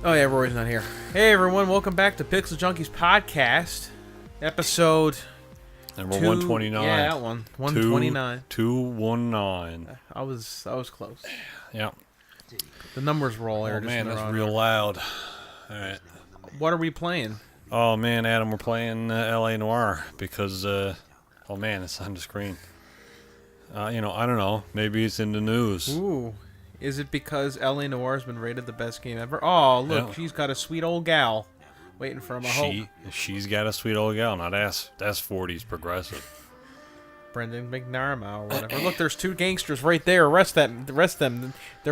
Oh yeah, Roy's not here. Hey everyone, welcome back to Pixel Junkies podcast, episode number 129. Yeah, that one. 129. 219. I was close. Yeah. The numbers were all there. Oh just man, in the that's wrong real order. loud. All right. What are we playing? Oh man, Adam, we're playing LA Noire because oh man, it's on the screen. I don't know. Maybe it's in the news. Ooh, is it because LA Noire has been rated the best game ever? Oh look, Yeah. she's got a sweet old gal waiting for him. I hope. She's got a sweet old gal. Now that's 40s progressive. Brendan McNarma or whatever. Look, there's two gangsters right there. Arrest them. They're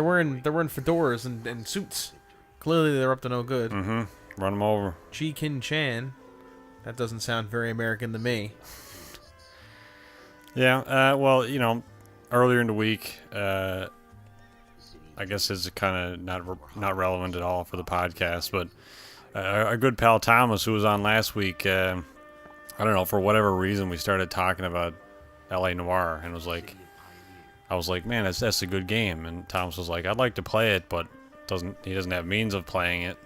wearing fedoras and suits. Clearly, they're up to no good. Mm-hmm. Run them over. Chi Kin Chan. That doesn't sound very American to me. Yeah. Well, earlier in the week, I guess it's kind of not relevant at all for the podcast, but our good pal Thomas, who was on last week, I don't know, for whatever reason, we started talking about LA Noire, and I was like, man, that's a good game, and Thomas was like, I'd like to play it, but he doesn't have means of playing it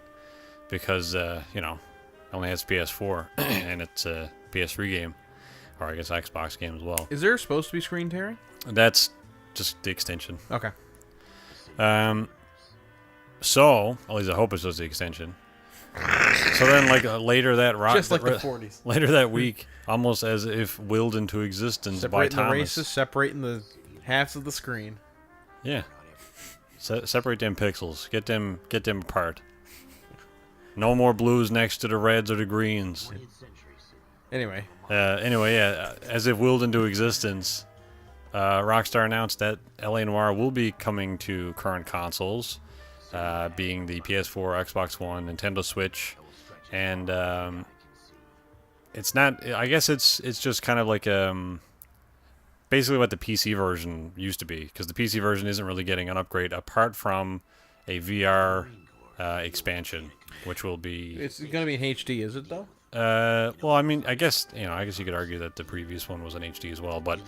because only has PS4 and it's a PS3 game, or I guess Xbox game as well. Is there supposed to be screen tearing? That's just the extension. Okay. So at least I hope it's just the extension. So then, later that Just like the 40s. later that week, almost as if willed into existence Separating by the Thomas. races, separating the halves of the screen. Yeah, separate them pixels. Get them apart. No more blues next to the reds or the greens. Anyway. Yeah. As if willed into existence, Rockstar announced that LA Noire will be coming to current consoles. Being the PS4, Xbox One, Nintendo Switch, and it's not. I guess it's just kind of like basically what the PC version used to be, because the PC version isn't really getting an upgrade apart from a VR expansion, which will be. It's going to be in HD, is it though? Well, I mean, I guess you could argue that the previous one was in HD as well, but.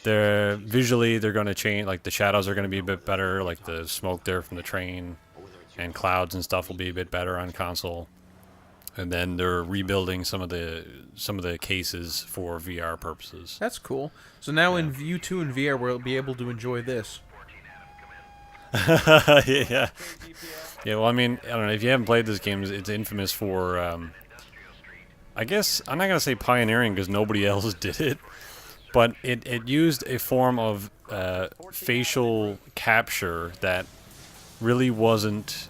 They're going to change, like the shadows are going to be a bit better, like the smoke there from the train and clouds and stuff will be a bit better on console. And then they're rebuilding some of the cases for VR purposes. That's cool. So now in View 2 and VR, we'll be able to enjoy this. Yeah. Yeah, well, I mean, I don't know, if you haven't played this game, it's infamous for, I guess, I'm not going to say pioneering because nobody else did it. But it used a form of facial capture that really wasn't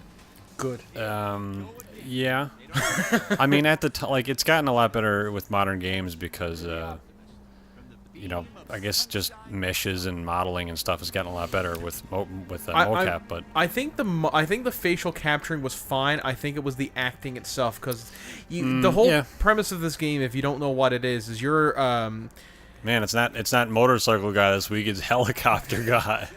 good. Yeah. I mean, at the it's gotten a lot better with modern games because, I guess just meshes and modeling and stuff has gotten a lot better with mocap. But I think the facial capturing was fine. I think it was the acting itself because the whole premise of this game, if you don't know what it is you're Man, it's not motorcycle guy this week. It's helicopter guy.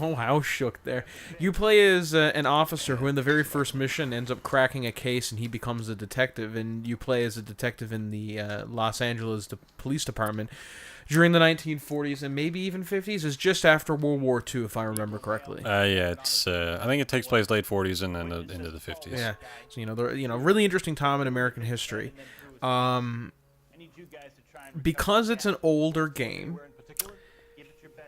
Oh, how shook there. You play as an officer who in the very first mission ends up cracking a case and he becomes a detective, and you play as a detective in the Los Angeles Police Department during the 1940s and maybe even 50s. It's just after World War II, if I remember correctly. Yeah, it's I think it takes place late 40s and then into the 50s. Yeah, so really interesting time in American history. Because it's an older game,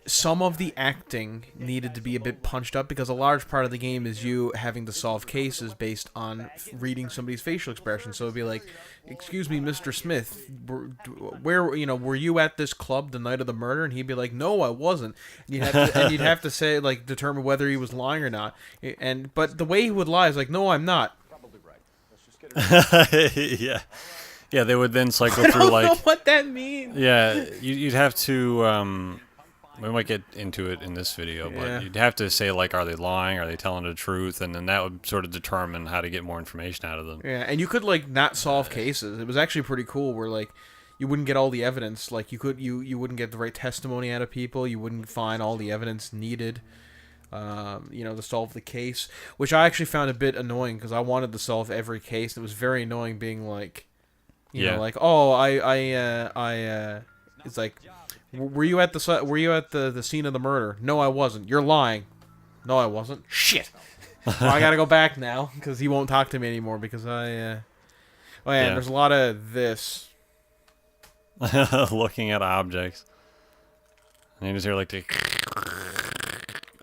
some of the acting needed to be a bit punched up because a large part of the game is you having to solve cases based on reading somebody's facial expression. So it'd be like, "Excuse me, Mr. Smith, were you at this club the night of the murder?" And he'd be like, "No, I wasn't." And you'd have to say determine whether he was lying or not. But the way he would lie is like, "No, I'm not." Probably right. Let's just get it. Yeah. Yeah, they would then cycle I through don't know what that means. Yeah, you'd have to. We might get into it in this video, but you'd have to say are they lying? Are they telling the truth? And then that would sort of determine how to get more information out of them. Yeah, and you could not solve cases. It was actually pretty cool. Where you wouldn't get all the evidence. You wouldn't get the right testimony out of people. You wouldn't find all the evidence needed. To solve the case, which I actually found a bit annoying because I wanted to solve every case. It was very annoying being it's like, were you at the scene of the murder? No, I wasn't. You're lying. No, I wasn't. Shit. Well, I gotta go back now because he won't talk to me anymore because I. Oh yeah, there's a lot of this. Looking at objects. And you just hear like the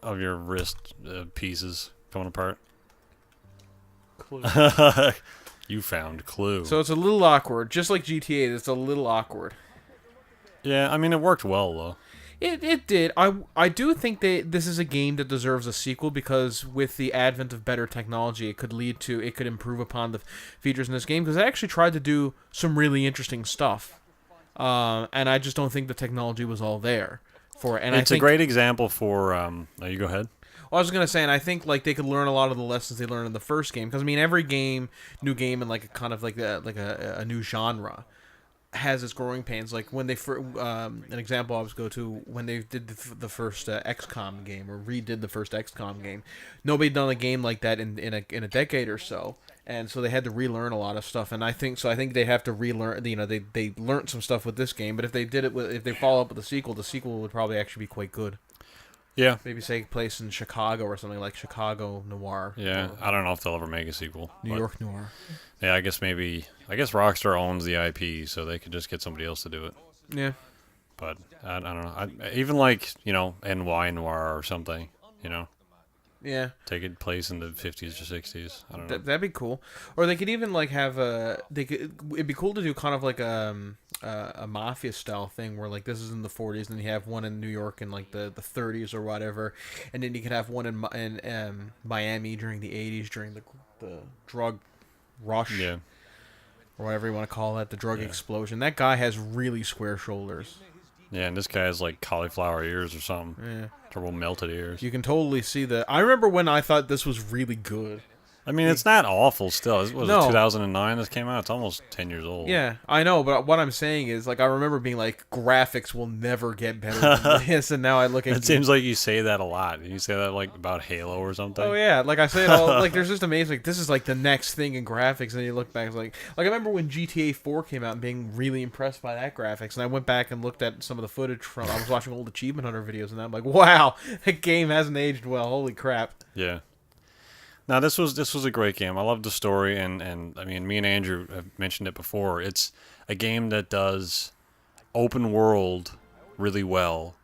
of your wrist pieces coming apart. Clue. You found clue. So it's a little awkward, just like GTA. It's a little awkward. Yeah, I mean it worked well though. It did. I do think this is a game that deserves a sequel because with the advent of better technology, it could improve upon the features in this game because I actually tried to do some really interesting stuff, and I just don't think the technology was all there for it. And It's a great example for. No, you go ahead. Well, I was gonna say, and I think like they could learn a lot of the lessons they learned in the first game because I mean every new game, and like a kind of like a new genre has its growing pains. Like when they an example I always go to when they did the first XCOM game or redid the first XCOM game, nobody had done a game like that in a decade or so, and so they had to relearn a lot of stuff. And I think they have to relearn. You know, they learned some stuff with this game, but if they did it if they follow up with the sequel would probably actually be quite good. Yeah. Maybe take place in Chicago or something like Chicago Noir. Yeah, I don't know if they'll ever make a sequel. New York Noir. Yeah, I guess Rockstar owns the IP, so they could just get somebody else to do it. Yeah. But I don't know. Even like, NY Noir or something, Yeah. Take it place in the 50s or 60s. I don't know. That'd be cool. Or they could even like have it'd be cool to do kind of like a mafia style thing where like this is in the 40s and you have one in New York in like the 30s or whatever, and then you could have one in Miami during the 80s during the drug rush. Yeah. Or whatever you want to call it, the drug explosion. That guy has really square shoulders. Yeah, and this guy has like cauliflower ears or something. Yeah. Turbo melted ears. You can totally see that. I remember when I thought this was really good. I mean, it's not awful still. It was No. 2009 this came out. It's almost 10 years old. Yeah, I know, but what I'm saying is, like, I remember being like, graphics will never get better than this, and now I look at It seems like you say that a lot. You say that like about Halo or something. Oh yeah, like I say it all. Like there's just amazing. Like, this is like the next thing in graphics, and then you look back, it's like I remember when GTA 4 came out and being really impressed by that graphics, and I went back and looked at some of the footage from. I was watching old Achievement Hunter videos, and I'm like, wow, that game hasn't aged well. Holy crap. Yeah. Now this was a great game. I loved the story, and I mean, me and Andrew have mentioned it before. It's a game that does open world really well,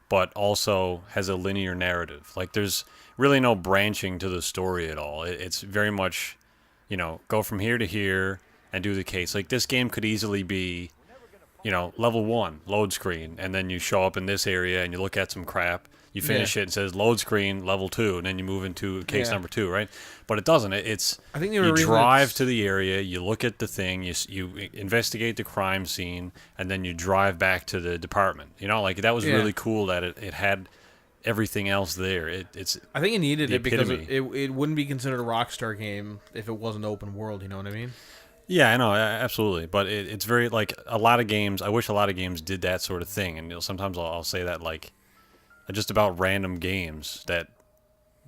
but also has a linear narrative. Like there's really no branching to the story at all. It's very much, go from here to here and do the case. Like this game could easily be, level 1, load screen, and then you show up in this area and you look at some crap. You finish it, and it says load screen level 2, and then you move into case number 2, right? But it doesn't. It's I think you drive to the area, you look at the thing, you investigate the crime scene, and then you drive back to the department. Like that was really cool that it had everything else there. It's I think it needed it because epitome. it wouldn't be considered a Rockstar game if it wasn't open world. You know what I mean? Yeah, I know, absolutely. But it's very like a lot of games. I wish a lot of games did that sort of thing, and sometimes I'll say that like. Just about random games that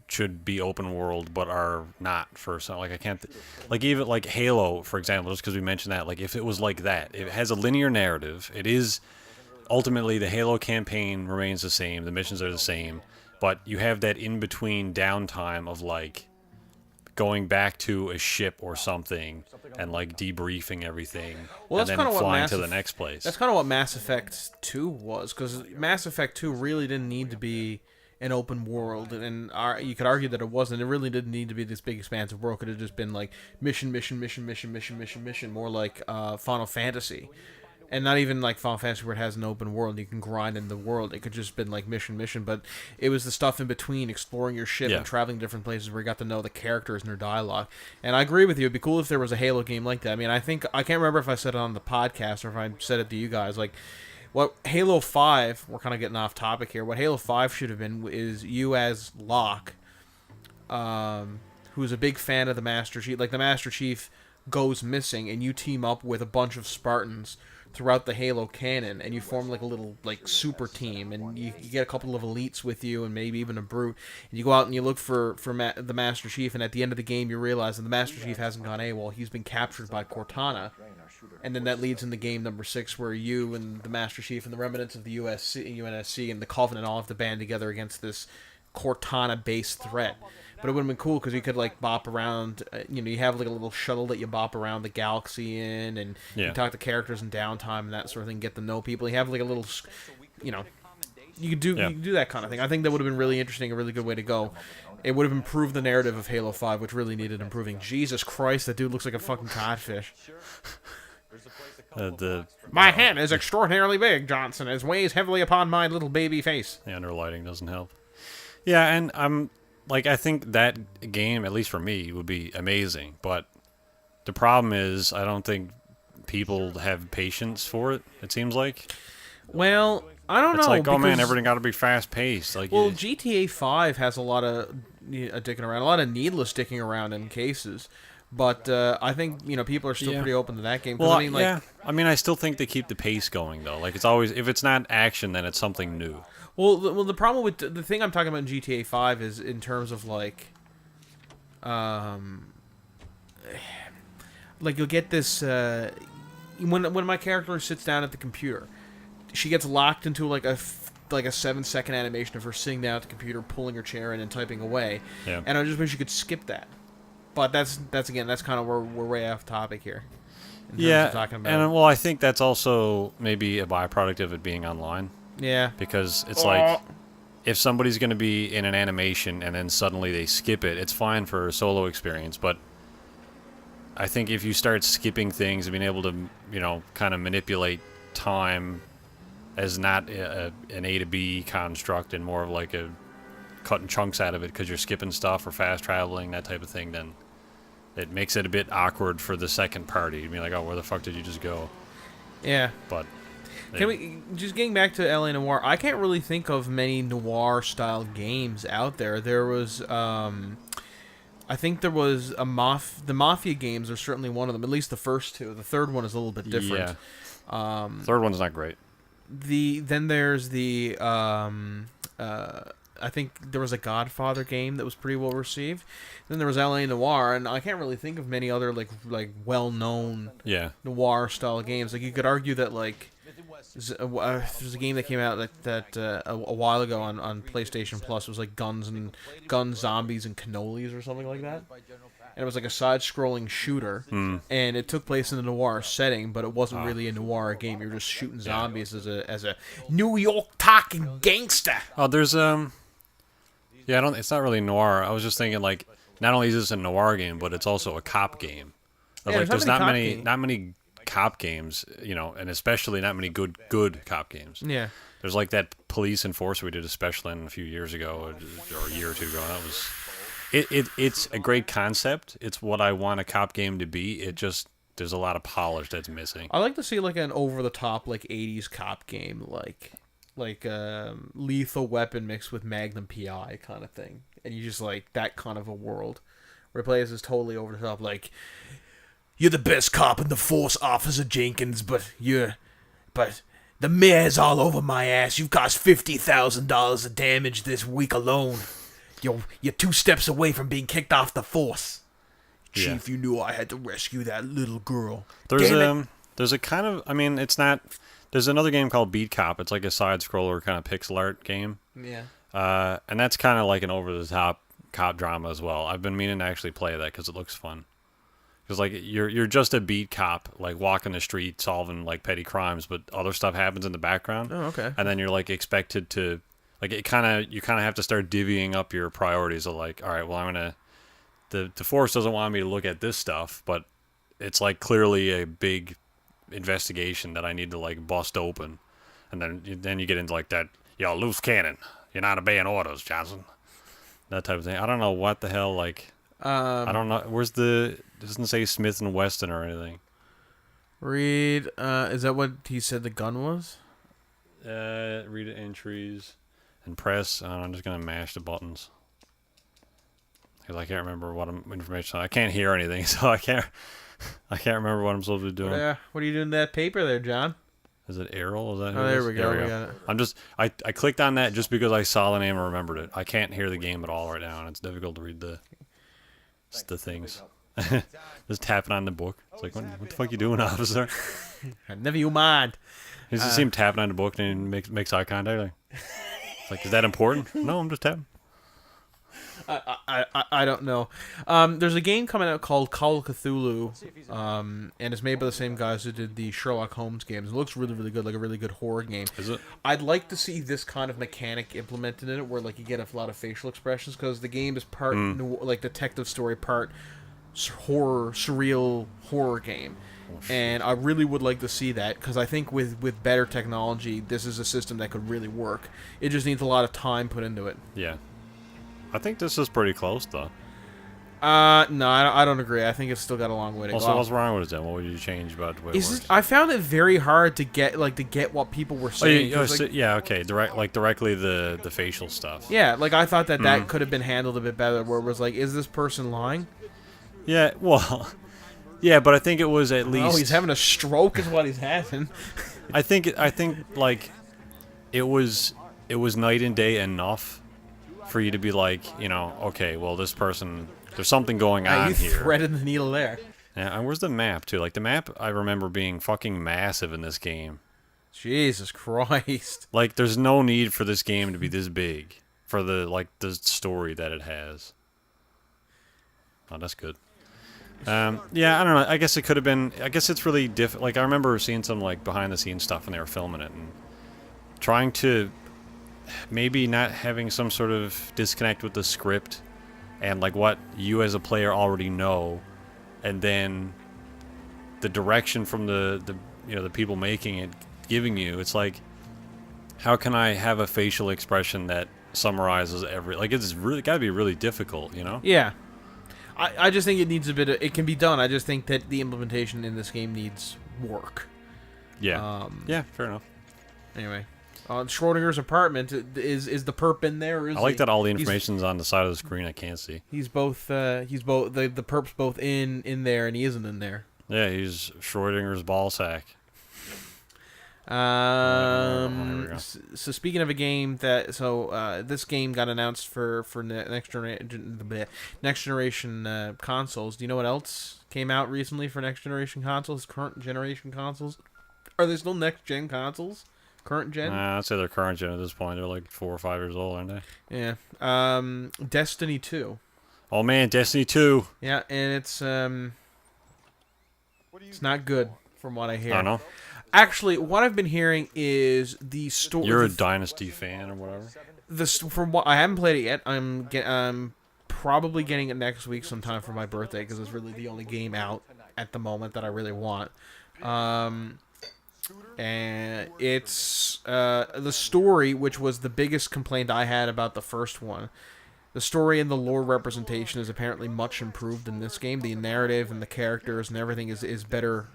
should be open world but are not for some. Like I can't, like even like Halo, for example, just because we mentioned that. Like if it was like that, it has a linear narrative. It is ultimately the Halo campaign remains the same. The missions are the same, but you have that in between downtime of like going back to a ship or something and like debriefing everything, and then flying to the next place. That's kind of what Mass Effect 2 was, because Mass Effect 2 really didn't need to be an open world, and you could argue that it wasn't. It really didn't need to be this big expansive world. It could have just been like mission, more like Final Fantasy. And not even like Final Fantasy where it has an open world. You can grind in the world. It could just been like mission. But it was the stuff in between, exploring your ship and traveling to different places where you got to know the characters and their dialogue. And I agree with you. It'd be cool if there was a Halo game like that. I mean, I can't remember if I said it on the podcast or if I said it to you guys. Like, what Halo 5, we're kind of getting off topic here. What Halo 5 should have been is you as Locke, who's a big fan of the Master Chief. Like, the Master Chief goes missing, and you team up with a bunch of Spartans throughout the Halo canon, and you form like a little like super team, and you get a couple of elites with you, and maybe even a brute, and you go out and you look for the Master Chief, and at the end of the game you realize that the Master Chief hasn't gone AWOL. He's been captured by Cortana, and then that leads into game number 6 where you and the Master Chief and the remnants of the UNSC and the Covenant all have to band together against this Cortana-based threat. But it would have been cool because you could like bop around. You have like a little shuttle that you bop around the galaxy in, and you talk to characters in downtime and that sort of thing. Get to know people. You have like a little, you could do that kind of thing. I think that would have been really interesting, a really good way to go. It would have improved the narrative of Halo 5, which really needed improving. Jesus Christ, that dude looks like a fucking codfish. My head is extraordinarily big, Johnson. It weighs heavily upon my little baby face. The underlighting doesn't help. Yeah, and I think that game, at least for me, would be amazing. But the problem is, I don't think people have patience for it. It seems like. Well, I don't know. It's like, oh man, everything got to be fast paced. Like, well, GTA 5 has a lot of dicking around, a lot of needless dicking around in cases. But I think people are still pretty open to that game. Well, I still think they keep the pace going though. Like, it's always, if it's not action, then it's something new. Well, the problem with the thing I'm talking about in GTA 5 is in terms of like you'll get this when my character sits down at the computer, she gets locked into like a 7-second animation of her sitting down at the computer, pulling her chair in and typing away. Yeah. And I just wish you could skip that. But that's kind of where we're way off topic here. Talking about and I think that's also maybe a byproduct of it being online. Yeah. Because it's like, if somebody's going to be in an animation and then suddenly they skip it, it's fine for a solo experience. But I think if you start skipping things and being able to, kind of manipulate time as not an A to B construct and more of like a cutting chunks out of it because you're skipping stuff or fast traveling, that type of thing, then it makes it a bit awkward for the second party to be like, oh, where the fuck did you just go? Yeah. But can we just getting back to LA Noire? I can't really think of many noir style games out there. There was, I think there was the Mafia games are certainly one of them. At least the first two. The third one is a little bit different. Yeah. Third one's not great. Then there's the I think there was a Godfather game that was pretty well received. Then there was LA Noire, and I can't really think of many other like well known noir style games. Like you could argue that there's a game that came out that a while ago on PlayStation Plus. It was like guns, zombies, and cannolis or something like that. And it was like a side-scrolling shooter, and it took place in a noir setting, but it wasn't really a noir game. You were just shooting zombies as a New York talking gangster. Oh, there's it's not really noir. I was just thinking like, not only is this a noir game, but it's also a cop game. There's not many cop games, and especially not many good cop games. Yeah. There's like that Police Enforcer we did a special in a few years ago, or a year or two ago. That was. It's a great concept. It's what I want a cop game to be. It just, there's a lot of polish that's missing. I like to see like an over the top 80s cop game, like Lethal Weapon mixed with Magnum PI kind of thing, and you just like that kind of a world where it plays is totally over the top. Like, you're the best cop in the force, Officer Jenkins, but the mayor's all over my ass. You've caused $50,000 of damage this week alone. You're 2 steps away from being kicked off the force. Chief, you knew I had to rescue that little girl. There's a kind of, it's not, there's another game called Beat Cop. It's like a side-scroller kind of pixel art game. Yeah. And that's kind of like an over-the-top cop drama as well. I've been meaning to actually play that because it looks fun. Because like you're just a beat cop, like walking the street solving like petty crimes, but other stuff happens in the background. Oh, okay. And then you're like expected to, like you kind of have to start divvying up your priorities of like, all right, well I'm gonna, the force doesn't want me to look at this stuff, but it's like clearly a big investigation that I need to like bust open, and then you get into like that, loose cannon, you're not obeying orders, Johnson, that type of thing. I don't know what the hell, like I don't know where's it doesn't say Smith and Wesson or anything. Read is that what he said the gun was? Read entries and press. I'm just gonna mash the buttons because I can't remember what information. I can't hear anything, so I can't remember what I'm supposed to be doing. What are you doing to that paper there, John? Is it Errol? Is that? Oh, there we go. We got it. I clicked on that just because I saw the name and remembered it. I can't hear the game at all right now, and it's difficult to read the things. Just tapping on the book. It's like, what the fuck you doing, officer? Never you mind. You see him tapping on the book and he makes eye contact. Like, is that important? No, I'm just tapping. I don't know. There's a game coming out called Call of Cthulhu, and it's made by the same guys who did the Sherlock Holmes games. It looks really, really good, like a really good horror game. Is it? I'd like to see this kind of mechanic implemented in it, where like you get a lot of facial expressions, because the game is part like detective story, part horror, surreal horror game. And I really would like to see that, because I think with better technology, this is a system that could really work. It just needs a lot of time put into it. Yeah. I think this is pretty close, though. No, I don't agree. I think it's still got a long way to go. Also, what's wrong with it then? What would you change about the way it works? I found it very hard to get what people were saying. Yeah, okay. Directly the facial stuff. Yeah, like I thought that could have been handled a bit better, where it was like, is this person lying? Yeah, well, yeah, but I think it was at least... Oh, he's having a stroke is what he's having. I think like it was night and day enough for you to be like, okay, well, this person, there's something going on you here. threaded the needle there. Yeah, and where's the map too? Like the map, I remember being fucking massive in this game. Jesus Christ! Like, there's no need for this game to be this big for the story that it has. Oh, that's good. Yeah, I don't know. I guess it could have been. I guess it's really Like, I remember seeing some like behind the scenes stuff when they were filming it and trying to maybe not having some sort of disconnect with the script and like what you as a player already know, and then the direction from the people making it giving you. It's like, how can I have a facial expression that summarizes every? Like, it's really got to be really difficult, Yeah. I just think it needs a bit of... It can be done. I just think that the implementation in this game needs work. Yeah. Yeah, fair enough. Anyway. Schrodinger's apartment, is the perp in there? Or is I like that all the information's on the side of the screen. I can't see. He's both... the perp's both in there, and he isn't in there. Yeah, he's Schrodinger's ball sack. So speaking of a game that this game got announced for next generation consoles. Do you know what else came out recently for next generation consoles? Current generation consoles? Are they still next gen consoles? Current gen? I'd say they're current gen at this point. They're like 4 or 5 years old, aren't they? Yeah. Destiny 2. Oh man, Destiny 2. Yeah, and it's not good from what I hear. I don't know. Actually, what I've been hearing is the story. You're a Dynasty fan or whatever? From what I haven't played it yet, I'm probably getting it next week sometime for my birthday, because it's really the only game out at the moment that I really want. And it's the story, which was the biggest complaint I had about the first one. The story and the lore representation is apparently much improved in this game. The narrative and the characters and everything is better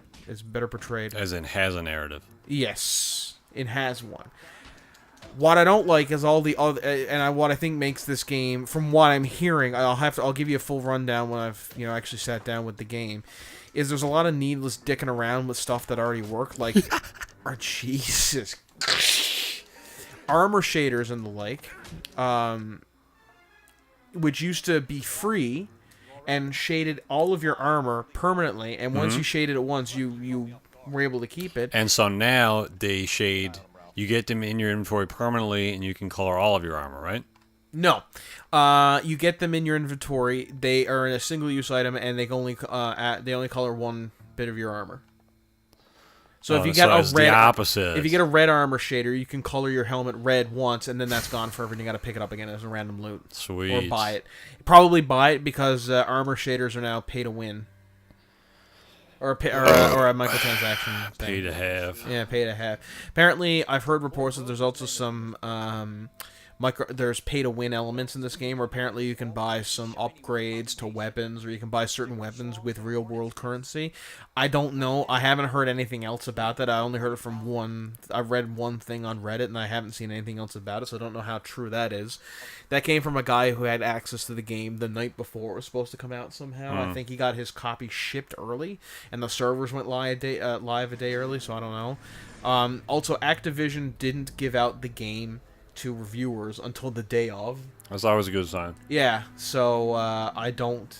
portrayed. As in, has a narrative. Yes, it has one. What I don't like is all the other, what I think makes this game, from what I'm hearing, I'll give you a full rundown when I've actually sat down with the game. Is there's a lot of needless dicking around with stuff that already worked, like, Jesus, armor shaders and the like, which used to be free and shaded all of your armor permanently, and once you shaded it once, you were able to keep it. And so now they shade. You get them in your inventory permanently, and you can color all of your armor, right? No, you get them in your inventory. They are a single-use item, and they only color one bit of your armor. So if you get if you get a red armor shader, you can color your helmet red once, and then that's gone forever, and you got to pick it up again as a random loot. Sweet. Or buy it. Probably buy it, because armor shaders are now pay to win. Or a microtransaction thing. Pay to have. Yeah, pay to have. Apparently, I've heard reports that there's also some there's pay-to-win elements in this game, where apparently you can buy some upgrades to weapons, or you can buy certain weapons with real-world currency. I don't know. I haven't heard anything else about that. I only heard it from one... I read one thing on Reddit, and I haven't seen anything else about it, so I don't know how true that is. That came from a guy who had access to the game the night before it was supposed to come out somehow. I think he got his copy shipped early, and the servers went live a day early, so I don't know. Also, Activision didn't give out the game to reviewers until the day of. That's always a good sign. Yeah, so I don't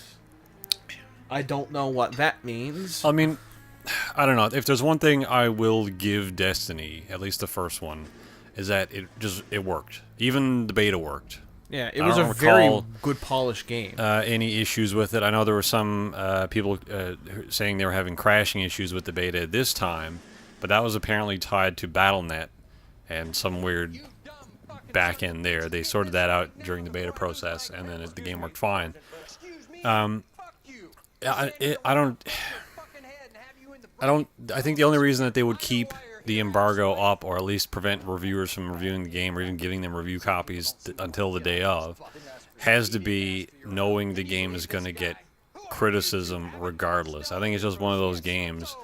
know what that means. I mean, I don't know. If there's one thing I will give Destiny, at least the first one, is that it worked. Even the beta worked. Yeah, it I was a don't very recall, good polished game. any issues with it. I know there were some people saying they were having crashing issues with the beta this time, but that was apparently tied to BattleNet and some weird back end there. They sorted that out during the beta process, and then the game worked fine. I don't. I think the only reason that they would keep the embargo up, or at least prevent reviewers from reviewing the game or even giving them review copies until the day of, has to be knowing the game is going to get criticism regardless. I think it's just one of those games.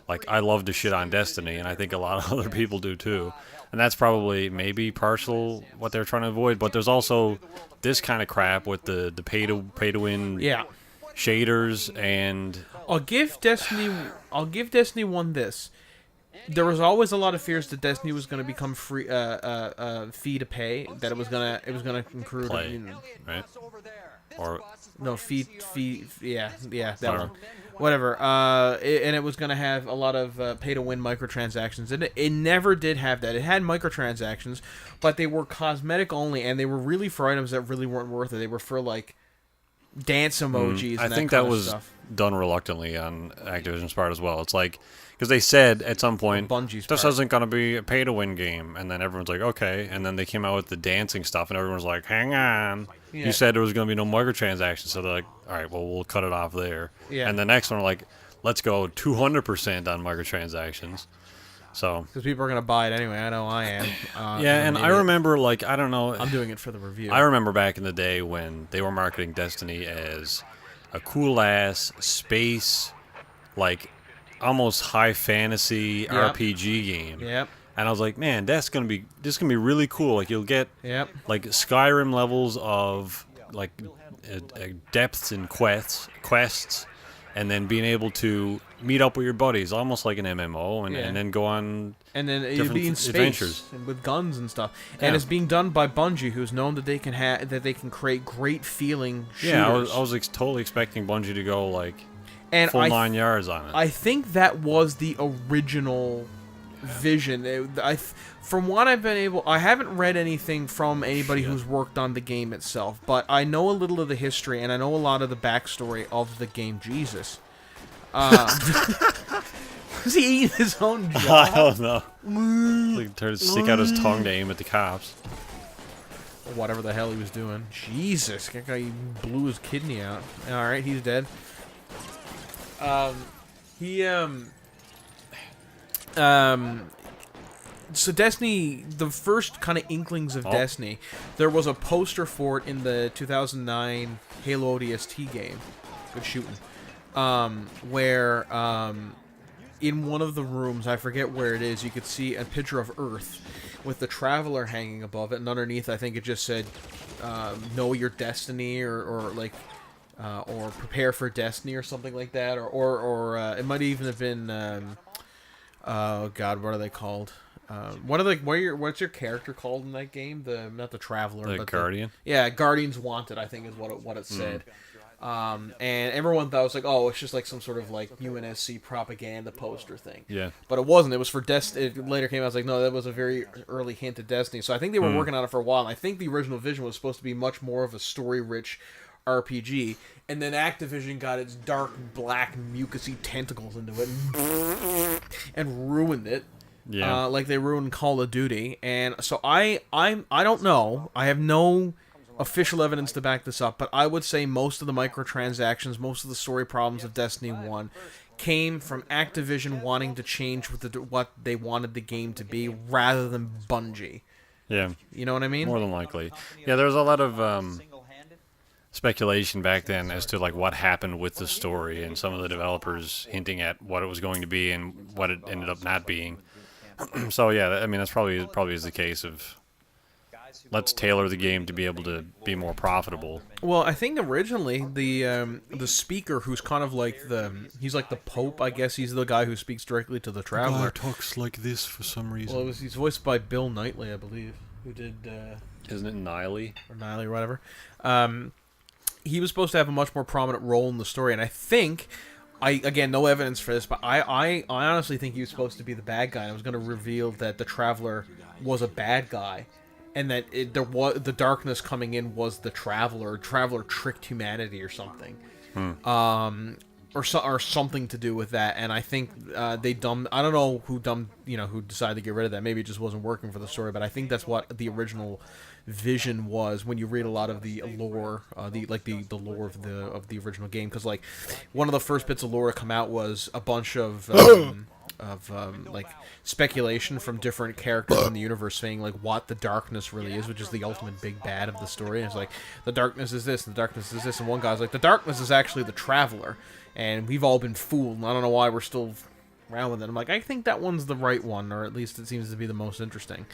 Like, I love to shit on Destiny, and I think a lot of other people do too. And that's probably maybe partial what they're trying to avoid. But there's also this kind of crap with the pay to win shaders, and I'll give Destiny 1 this. There was always a lot of fears that Destiny was going to become free, fee to pay. That it was gonna include play, right? Or no fee, yeah, that one. Whatever. And it was going to have a lot of pay-to-win microtransactions. And it never did have that. It had microtransactions, but they were cosmetic only, and they were really for items that really weren't worth it. They were for, like, dance emojis and I think that that was stuff. done reluctantly on Activision's part as well. It's like, because they said at some point, Bungie's this part. isn't going to be a pay-to-win game. And then everyone's like, okay. And then they came out with the dancing stuff, and everyone's like, hang on. Yeah. You said there was going to be no microtransactions. So they're like, all right, well, we'll cut it off there. Yeah. And the next one, like, let's go 200% on microtransactions. So Because people are going to buy it anyway. I know I am. yeah, and I remember, like, I don't know. I'm doing it for the review. I remember back in the day when they were marketing Destiny as a cool-ass space, like, almost high fantasy RPG game. Yep. And I was like, man, this is gonna be really cool. Like, you'll get like Skyrim levels of like depths and quests, and then being able to meet up with your buddies, almost like an MMO, and then go on. And then it'd different be in space adventures. and with guns and stuff. And it's being done by Bungie, who's known that they can create great feeling shooters. Yeah, I was totally expecting Bungie to go like and full 9 yards on it. I think that was the original vision. From what I've been able, I haven't read anything from anybody who's worked on the game itself, but I know a little of the history and I know a lot of the backstory of the game. Jesus. Was he eating his own jaw? I don't know. Like, trying to stick out his tongue to aim at the cops. Whatever the hell he was doing. Jesus, that guy blew his kidney out. Alright, he's dead. So Destiny, the first kind of inklings of Destiny, there was a poster for it in the 2009 Halo ODST game. Good shooting. Where, in one of the rooms, I forget where it is, you could see a picture of Earth with the Traveler hanging above it, and underneath I think it just said, know your destiny, or prepare for destiny, or something like that, or it might even have been, oh god, what are they called? What's your character called in that game? Not the Traveler, but Guardian? Guardians Wanted, I think is what it said. And everyone thought it was like, oh, it's just like some sort of like UNSC propaganda poster thing. Yeah. But it wasn't. It was for Destiny. It later came out, I was like, no, that was a very early hint of Destiny. So I think they were working on it for a while. And I think the original vision was supposed to be much more of a story-rich RPG. And then Activision got its dark, black, mucusy tentacles into it and ruined it. Yeah. Like they ruined Call of Duty. And so I don't know. I have no official evidence to back this up, but I would say most of the microtransactions, most of the story problems of Destiny 1 came from Activision wanting to change what they wanted the game to be rather than Bungie. Yeah. You know what I mean? More than likely. Yeah, there was a lot of speculation back then as to like what happened with the story, and some of the developers hinting at what it was going to be and what it ended up not being. So yeah, I mean that's probably is the case of let's tailor the game to be able to be more profitable. Well, I think originally the speaker, who's kind of like he's like the Pope, I guess. He's the guy who speaks directly to the Traveler. The guy talks like this for some reason. Well, he's voiced by Bill Knightley, I believe, who did. Isn't it Niley? Or Niley, or whatever. He was supposed to have a much more prominent role in the story, and I think, again, no evidence for this, but I honestly think he was supposed to be the bad guy. And I was going to reveal that the Traveler was a bad guy, and that there was the darkness coming in was the Traveler. Traveler tricked humanity or something, or something to do with that. And I think they dumbed. I don't know who decided to get rid of that. Maybe it just wasn't working for the story. But I think that's what the original vision was when you read a lot of the lore, the lore of the original game. Because like one of the first bits of lore to come out was a bunch of like speculation from different characters in the universe saying like what the darkness really is, which is the ultimate big bad of the story. And it's like the darkness is this, and the darkness is this, and one guy's like the darkness is actually the Traveler, and we've all been fooled. And I don't know why we're still around with it. I'm like, I think that one's the right one, or at least it seems to be the most interesting.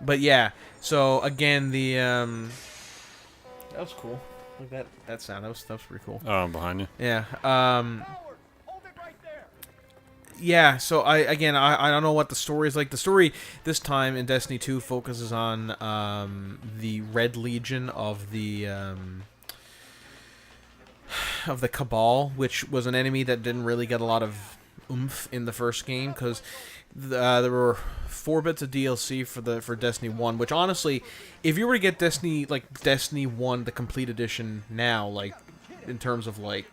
But yeah, so again, the that was cool. Like that sound, that was pretty cool. Oh, I'm behind you. Yeah. Yeah, so I don't know what the story is like. The story this time in Destiny 2 focuses on the Red Legion of the Cabal, which was an enemy that didn't really get a lot of oomph in the first game, because there were 4 bits of DLC for Destiny 1, which honestly, if you were to get Destiny 1, the complete edition now, like in terms of like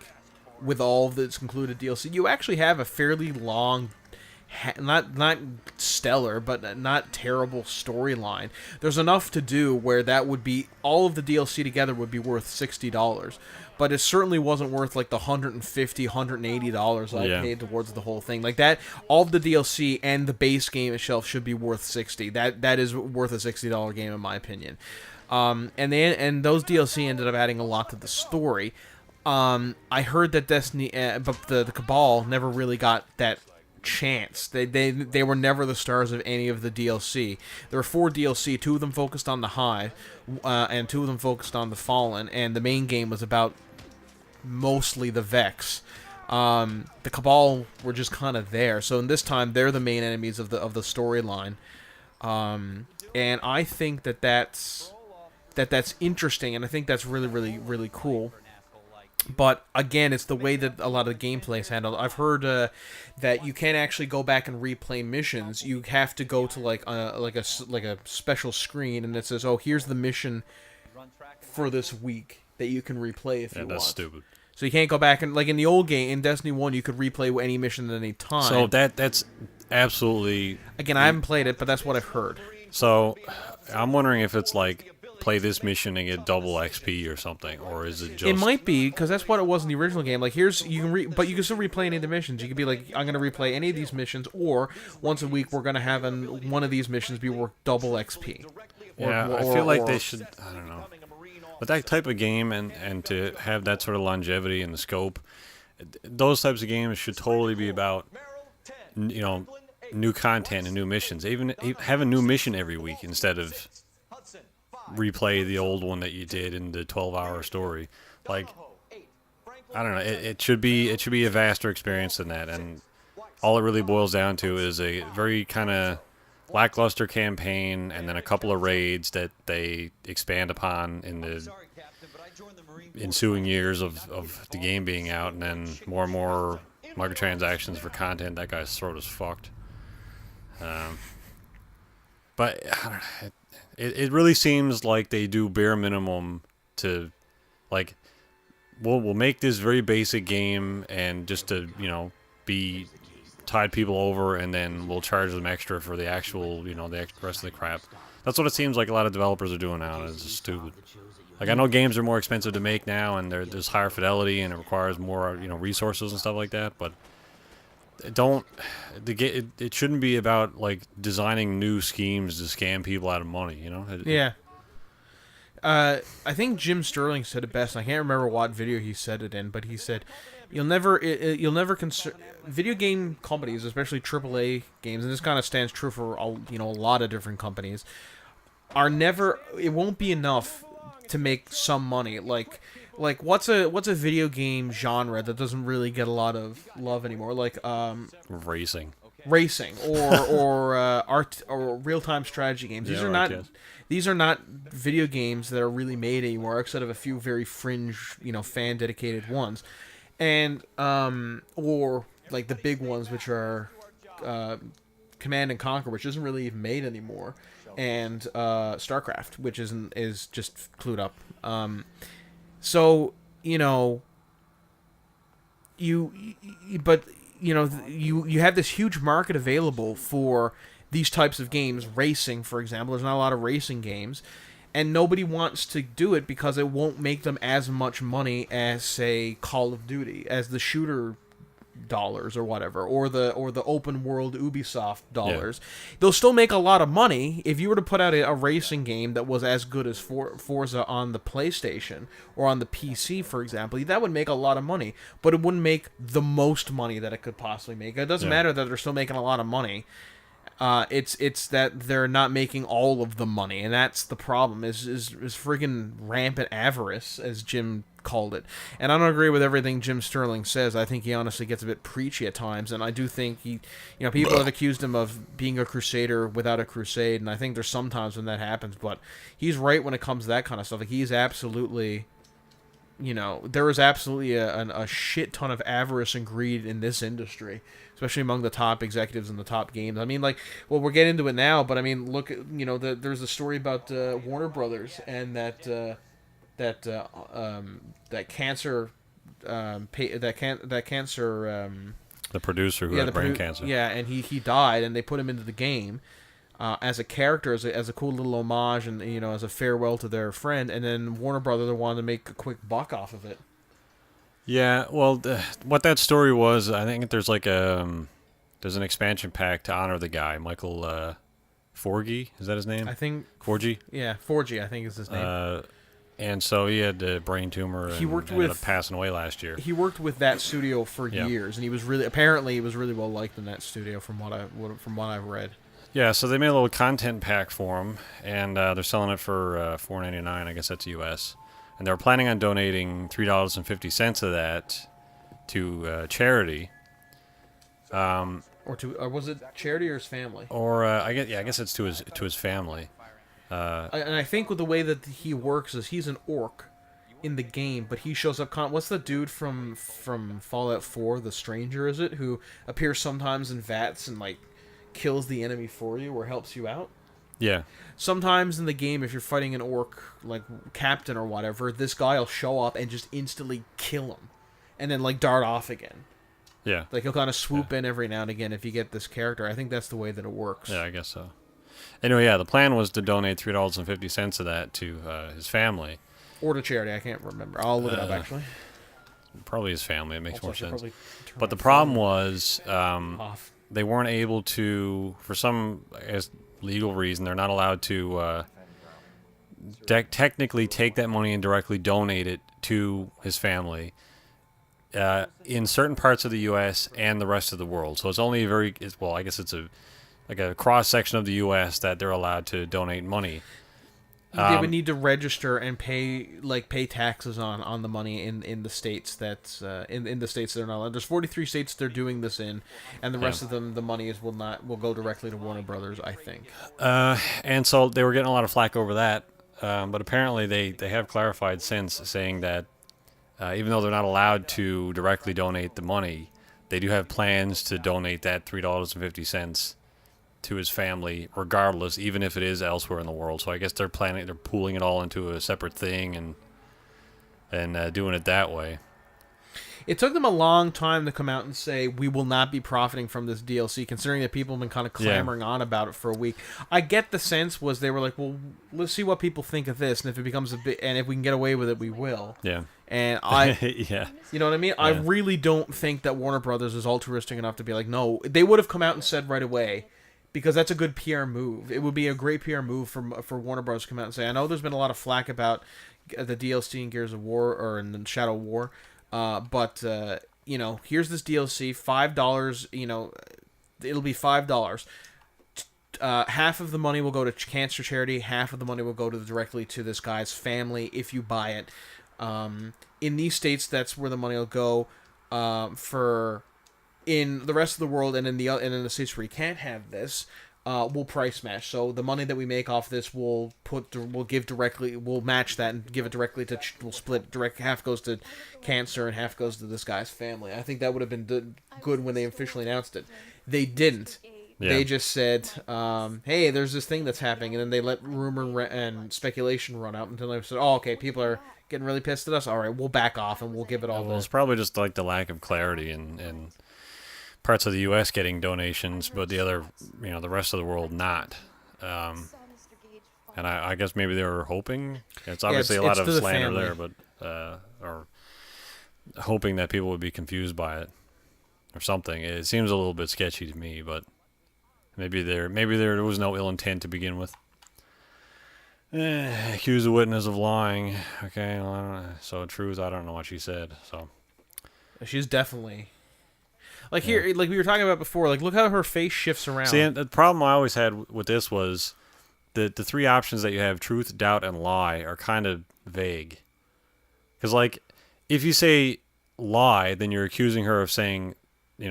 with all of its included DLC, you actually have a fairly long, not stellar, but not terrible storyline. There's enough to do where that would be, all of the DLC together would be worth $60. But it certainly wasn't worth like the $150, $180 I paid towards the whole thing. Like that, all of the DLC and the base game itself should be worth $60. That is worth a $60 game in my opinion. And those DLC ended up adding a lot to the story. I heard that Destiny, but the Cabal never really got that chance. They were never the stars of any of the DLC. There were 4 DLC, 2 of them focused on the Hive, and 2 of them focused on the Fallen, and the main game was about mostly the Vex. The Cabal were just kind of there. So in this time, they're the main enemies of the storyline, and I think that's interesting, and I think that's really, really, really cool. But again, it's the way that a lot of the gameplay is handled. I've heard that you can't actually go back and replay missions. You have to go to like a special screen, and it says, "Oh, here's the mission for this week that you can replay if you want." Yeah, that's stupid. So you can't go back and, like in the old game, in Destiny 1, you could replay any mission at any time. So that's absolutely... Again, I haven't played it, but that's what I've heard. So I'm wondering if it's like, play this mission and get double XP or something, or is it just... It might be, because that's what it was in the original game. Like, but you can still replay any of the missions. You could be like, I'm going to replay any of these missions, or once a week we're going to have one of these missions be worth double XP. I feel like they should... I don't know. But that type of game, and to have that sort of longevity in the scope, those types of games should totally be about, new content and new missions. Even have a new mission every week instead of replay the old one that you did in the 12-hour story. Like, I don't know. It should be a vaster experience than that. And all it really boils down to is a very kind of lackluster campaign, and then a couple of raids that they expand upon in the ensuing years of the game being out, and then more and more microtransactions for content. That guy's throat is fucked. But I don't know, it really seems like they do bare minimum to, like, we'll make this very basic game, and just to be tide people over, and then we'll charge them extra for the actual, the rest of the crap. That's what it seems like a lot of developers are doing now, and it's just stupid. Like, I know games are more expensive to make now, and there's higher fidelity, and it requires more, resources and stuff like that, but it shouldn't be about, like, designing new schemes to scam people out of money, Yeah. I think Jim Sterling said it best. I can't remember what video he said it in, but he said, You'll never video game companies, especially AAA games, and this kind of stands true for a lot of different companies, it won't be enough to make some money. Like what's a video game genre that doesn't really get a lot of love anymore? Like racing or art or real-time strategy games. These are not video games that are really made anymore, except of a few very fringe, fan dedicated ones. And or like the big ones, which are Command and Conquer, which isn't really even made anymore, and StarCraft, which is just clued up. So but you have this huge market available for these types of games. Racing, for example, there's not a lot of racing games, and nobody wants to do it because it won't make them as much money as, say, Call of Duty, as the shooter dollars or whatever, or the open world Ubisoft dollars. Yeah. They'll still make a lot of money. If you were to put out a racing game that was as good as Forza on the PlayStation or on the PC, for example, that would make a lot of money, but it wouldn't make the most money that it could possibly make. It doesn't matter that they're still making a lot of money. It's that they're not making all of the money, and that's the problem. Is friggin' rampant avarice, as Jim called it. And I don't agree with everything Jim Sterling says. I think he honestly gets a bit preachy at times, and I do think people have accused him of being a crusader without a crusade, and I think there's some times when that happens, but he's right when it comes to that kind of stuff. Like, he's absolutely, there is absolutely a shit ton of avarice and greed in this industry, especially among the top executives in the top games. I mean, we'll get into it now, but I mean, look, there's a story about Warner Brothers and that cancer, the producer who had brain cancer. Yeah, and he died, and they put him into the game as a character, as a cool little homage, and as a farewell to their friend. And then Warner Brothers wanted to make a quick buck off of it. Yeah, well, what that story was, I think there's there's an expansion pack to honor the guy, Michael Forgey. Is that his name? I think Forgey. Yeah, Forgey, I think is his name. And so he had a brain tumor and ended up passing away last year. He worked with that studio for years, and he was really well liked in that studio from what I've read. Yeah, so they made a little content pack for him, and they're selling it for $4.99. I guess that's US. And they're planning on donating $3.50 of that to charity. Or was it charity or his family? Or I guess it's to his family. And I think with the way that he works is he's an orc in the game, but he shows up. What's the dude from Fallout 4? The Stranger, is it? Who appears sometimes in vats and kills the enemy for you or helps you out. Yeah. Sometimes in the game, if you're fighting an orc captain or whatever, this guy will show up and just instantly kill him, and then dart off again. Yeah. He'll kind of swoop in every now and again if you get this character. I think that's the way that it works. Yeah, I guess so. Anyway, the plan was to donate $3.50 of that to his family. Or to charity, I can't remember. I'll look it up, actually. Probably his family, it makes more sense. But the problem was they weren't able to, for some legal reason, they're not allowed to technically take that money and directly donate it to his family in certain parts of the U.S. and the rest of the world. So it's only I guess it's a cross-section of the U.S. that they're allowed to donate money. They would need to register and pay taxes on the money in the states that in the states that are not allowed. There's 43 states they're doing this in, and the rest of them, the money will go directly to Warner Brothers, I think. And so they were getting a lot of flack over that, but apparently they have clarified since, saying that even though they're not allowed to directly donate the money, they do have plans to donate that $3.50 to his family, regardless, even if it is elsewhere in the world. So I guess they're pooling it all into a separate thing and doing it that way. It took them a long time to come out and say, we will not be profiting from this DLC, considering that people have been kind of clamoring on about it for a week. I get the sense was they were like, well, let's see what people think of this, and if it becomes and if we can get away with it, we will. Yeah. And I, you know what I mean? Yeah. I really don't think that Warner Brothers is altruistic enough to be like, no. They would have come out and said right away, because that's a good PR move. It would be a great PR move for Warner Bros. To come out and say, I know there's been a lot of flack about the DLC in Gears of War or in Shadow War, but here's this DLC, $5. It'll be $5. Half of the money will go to cancer charity. Half of the money will go directly to this guy's family if you buy it. In these states, that's where the money will go. In the rest of the world and in the states where you can't have this, we'll price match. So the money that we make off this, we'll match that and give it directly to. We'll split direct. Half goes to cancer and half goes to this guy's family. I think that would have been good when they officially announced it. They didn't. Yeah. They just said, hey, there's this thing that's happening, and then they let rumor and speculation run out until they said, oh, okay, people are getting really pissed at us. All right, we'll back off and we'll give it all Well, to... it's probably just like the lack of clarity in parts of the U.S. getting donations, but the other, the rest of the world not. And I guess maybe they were hoping. It's obviously a lot of slander there, but or hoping that people would be confused by it or something. It seems a little bit sketchy to me, but maybe there was no ill intent to begin with. Accuse a witness of lying. Okay, well, I don't know. So truth, I don't know what she said. So She's definitely... Like here, like we were talking about before, like look how her face shifts around. See, and the problem I always had with this was the three options that you have, truth, doubt, and lie, are kind of vague. Because, like, if you say lie, then you're accusing her of saying,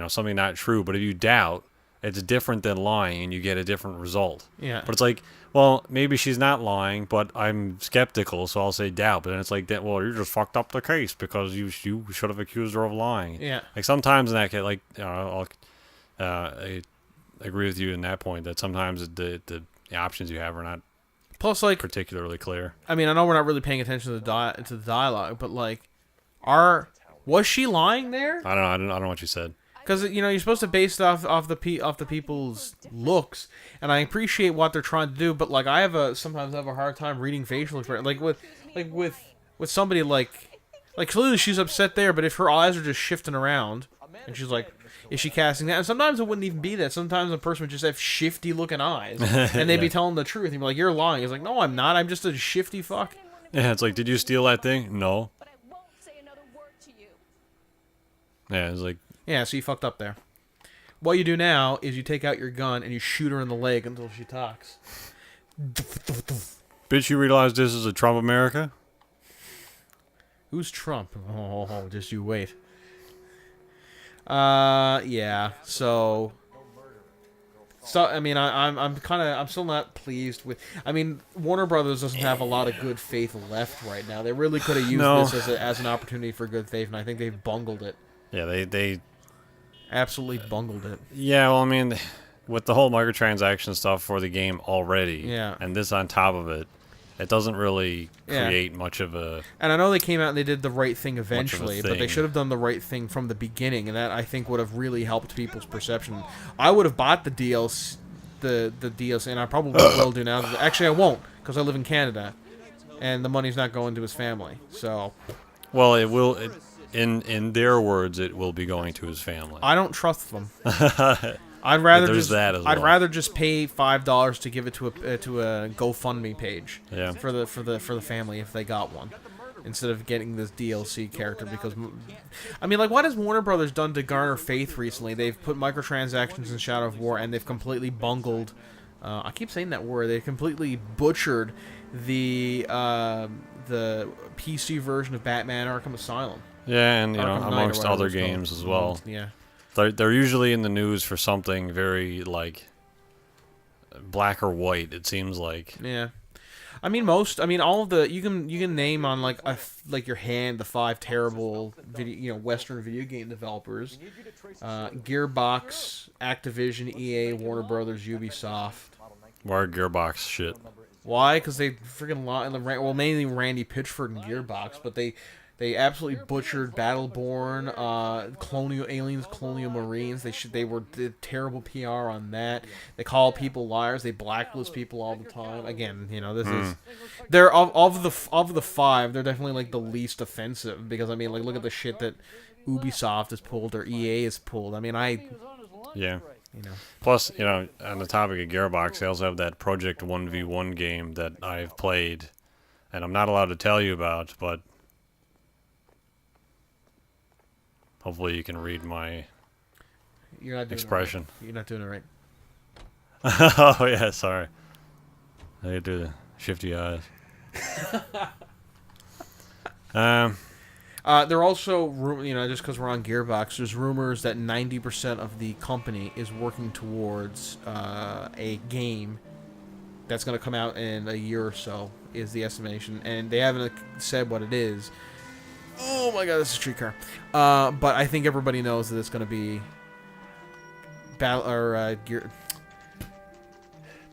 something not true. But if you doubt, it's different than lying, and you get a different result. Yeah. But it's like, well, maybe she's not lying, but I'm skeptical, so I'll say doubt. But then it's like, well, you just fucked up the case because you should have accused her of lying. Yeah. Like, sometimes in that case, like, I agree with you in that point, that sometimes the options you have are not Plus, like, particularly clear. I mean, I know we're not really paying attention to the dialogue, but like, was she lying there? I don't know what you said. Because you're supposed to base it off the people's looks, and I appreciate what they're trying to do, but like sometimes I have a hard time reading facial expression. Like with somebody like clearly she's upset there, but if her eyes are just shifting around, and she's like, is she casting that? And sometimes it wouldn't even be that. Sometimes a person would just have shifty looking eyes, and they'd be telling the truth. And be like, you're lying. It's like, no, I'm not. I'm just a shifty fuck. Yeah, it's like, did you steal that thing? No. Yeah, it's like. Yeah, so you fucked up there. What you do now is you take out your gun and you shoot her in the leg until she talks. Bitch, you realize this is a Trump America? Who's Trump? Oh, just you wait. Yeah. So I mean, I'm still not pleased with. I mean, Warner Brothers doesn't have a lot of good faith left right now. They really could have used this as an opportunity for good faith, and I think they've bungled it. Yeah, they absolutely bungled it. Yeah, well, I mean, with the whole microtransaction stuff for the game already, yeah, and this on top of it, it doesn't really create much of a... And I know they came out and they did the right thing eventually, but they should have done the right thing from the beginning, and that, I think, would have really helped people's perception. I would have bought the DLC, the DLC, and I probably will do now. Actually, I won't, because I live in Canada, and the money's not going to his family, so... Well, it will... In their words, it will be going to his family. I don't trust them. I'd rather I'd rather just pay $5 to give it to a GoFundMe page. Yeah. For the family if they got one, instead of getting this DLC character. Because I mean, like, what has Warner Brothers done to garner faith recently? They've put microtransactions in Shadow of War, and they've completely bungled. I keep saying that word. They completely butchered the PC version of Batman Arkham Asylum. Yeah, and Arkham amongst other games as well. Yeah. They're usually in the news for something very, like, black or white, it seems like. Yeah. I mean, all of the... You can name on, like your hand the 5 terrible Western video game developers. Gearbox, Activision, EA, Warner Brothers, Ubisoft. Why Gearbox shit? Why? Because they freaking... Well, mainly Randy Pitchford and Gearbox, but they absolutely butchered Battleborn, Colonial Aliens, Colonial Marines. They did terrible PR on that. They call people liars. They blacklist people all the time. Again, this is they're of the 5. They're definitely like the least offensive because I mean, like, look at the shit that Ubisoft has pulled or EA has pulled. I mean, yeah. Plus, on the topic of Gearbox, they also have that Project 1v1 game that I've played, and I'm not allowed to tell you about, but. Hopefully you can read my expression. You're not doing it right. Oh, yeah, sorry. I could do the shifty eyes. There also, just because we're on Gearbox, there's rumors that 90% of the company is working towards a game that's going to come out in a year or so, is the estimation. And they haven't said what it is. Oh my god, this is a streetcar. But I think everybody knows that it's going to be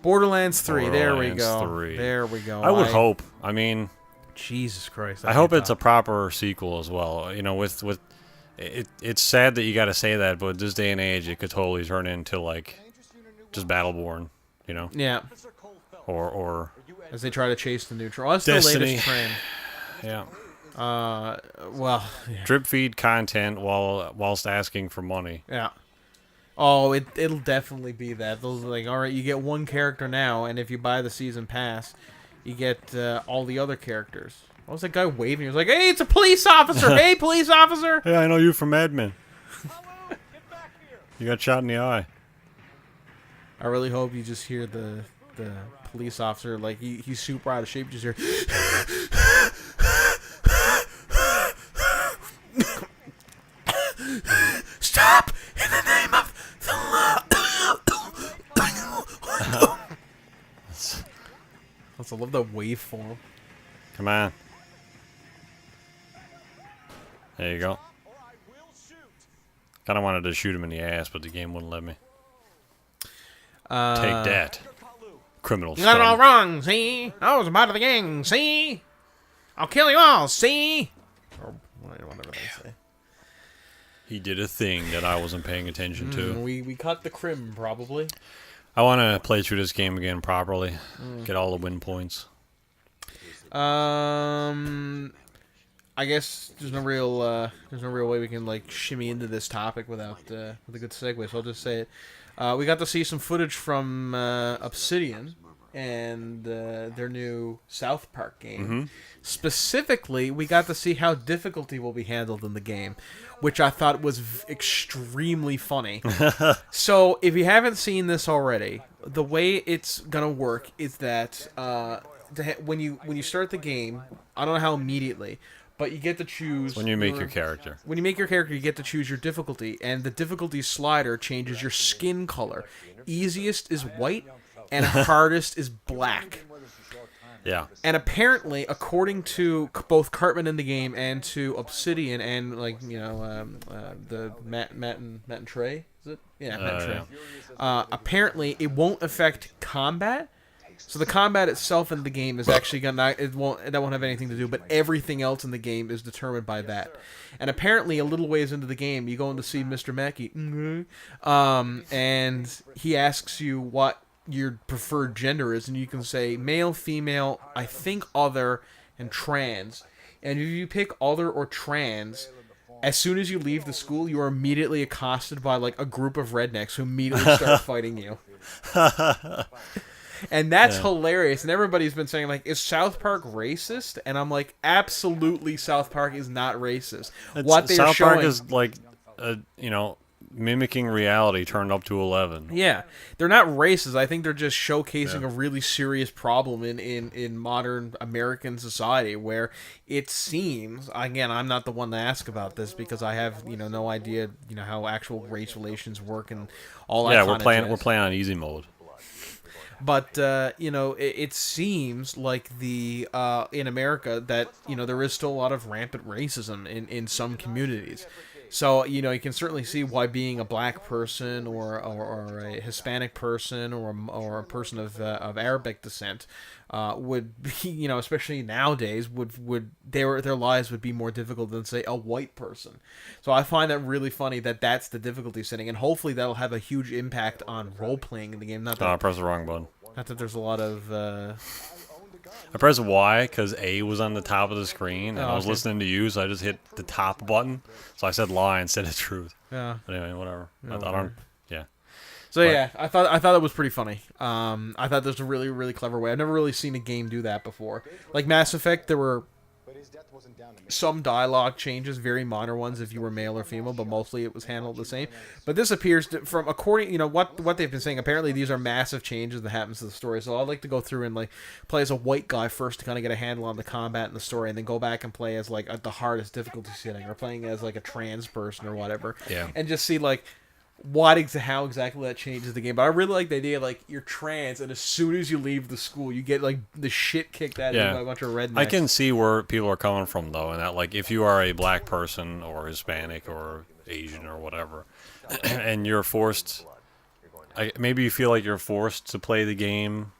Borderlands 3. There we Borderlands go. 3. There we go. I would hope. I mean, Jesus Christ. I hope it's a proper sequel as well. You know, with it's sad that you got to say that, but this day and age, it could totally turn into like just Battleborn. You know. Yeah. Or as they try to chase the neutral. That's the Destiny. latest trend. Yeah. Well. Yeah. Drip feed content whilst asking for money. Yeah. Oh, it'll definitely be that. Those like, all right, you get one character now, and if you buy the season pass, you get all the other characters. What was that guy waving? He was like, "Hey, it's a police officer! Hey, police officer!" Hey, I know you from Mad Men. You got shot in the eye. I really hope you just hear the police officer, like he's super out of shape. You just hear. Stop! In the name of the law. I love the waveform. Come on. There you go. Kind of wanted to shoot him in the ass, but the game wouldn't let me. Take that, criminal You got it all scum. wrong, see? I was a part of the gang, see? I'll kill you all, see? Or whatever they say. He did a thing that I wasn't paying attention to. We cut the crim, probably. I want to play through this game again properly. Get all the win points. I guess there's no real way we can like shimmy into this topic without with a good segue. So I'll just say it. We got to see some footage from Obsidian and their new South Park game. Specifically, we got to see how difficulty will be handled in the game, which I thought was extremely funny. So, if you haven't seen this already, the way it's gonna work is that when you start the game, I don't know how immediately, but you get to choose When you make your character. When you make your character, you get to choose your difficulty, and the difficulty slider changes your skin color. Easiest is white, and hardest is black. Yeah. And apparently, according to both Cartman in the game and to Obsidian and the Matt and Trey, is it? Yeah, Matt and Trey. Yeah. Apparently, it won't affect combat. So the combat itself in the game is actually that won't have anything to do, but everything else in the game is determined by that. And apparently, a little ways into the game, you go in to see Mr. Mackey, and he asks you what your preferred gender is, and you can say male, female, I think other, and trans. And if you pick other or trans, as soon as you leave the school, you are immediately accosted by like a group of rednecks who immediately start fighting you. And that's hilarious. And everybody's been saying, like, is South Park racist? And I'm like, absolutely, South Park is not racist. What they're South showing, Park is like, mimicking reality turned up to 11. yeah, they're not racist. I think they're just showcasing a really serious problem in modern American society, where it seems, again, I'm not the one to ask about this because I have no idea how actual race relations work and all that. Yeah, kind we're playing on easy mode. But it seems like in America that there is still a lot of rampant racism in some communities. So you can certainly see why being a black person or a Hispanic person or a person of Arabic descent would be, especially nowadays, would their lives would be more difficult than say a white person. So I find that really funny that that's the difficulty setting, and hopefully that'll have a huge impact on role playing in the game. Not that I pressed the wrong button. not that there's a lot of. I pressed Y because A was on the top of the screen, and I was okay. listening to you, so I just hit the top button. So I said lie instead of truth. Yeah. But anyway, whatever. No, I don't. Yeah. So yeah, I thought that was pretty funny. I thought there's a really, really clever way. I've never really seen a game do that before. Like Mass Effect, there were some dialogue changes, very minor ones if you were male or female, but mostly it was handled the same. But this appears to, from according, what they've been saying, apparently these are massive changes that happens to the story. So I'd like to go through and like play as a white guy first to kind of get a handle on the combat and the story, and then go back and play as like at the hardest difficulty setting, or playing as like a trans person or whatever. Yeah. And just see like how exactly that changes the game. But I really like the idea, like, you're trans, and as soon as you leave the school, you get like the shit kicked out of you by a bunch of rednecks. I can see where people are coming from, though, and that, like, if you are a black person or Hispanic or Asian or whatever, and you're forced maybe you feel like you're forced to play the game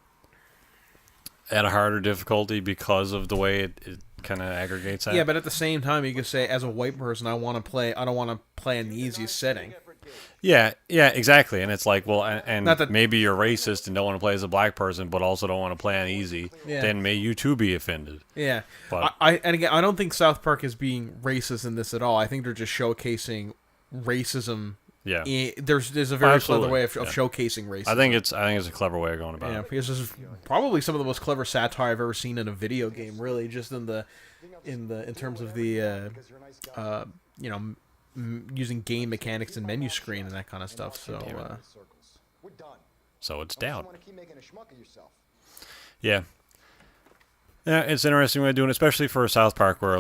at a harder difficulty because of the way it kind of aggregates that. Yeah, but at the same time, you could say, as a white person, I don't want to play in the easiest setting. Yeah, exactly. And it's like, well, and Not that- maybe you're racist and don't want to play as a black person, but also don't want to play on easy. Yeah. Then may you too be offended. Yeah, But and again, I don't think South Park is being racist in this at all. I think they're just showcasing racism. yeah, There's a very Absolutely. clever way of Yeah. showcasing racism. I think it's a clever way of going about Yeah, it. because this is probably some of the most clever satire I've ever seen in a video game. Really, just in terms of the using game mechanics and menu screen and that kind of stuff. So We're done. So it's I doubt. want to keep making a schmuck of yourself. Yeah. Yeah, it's an interesting way of doing it, especially for South Park, where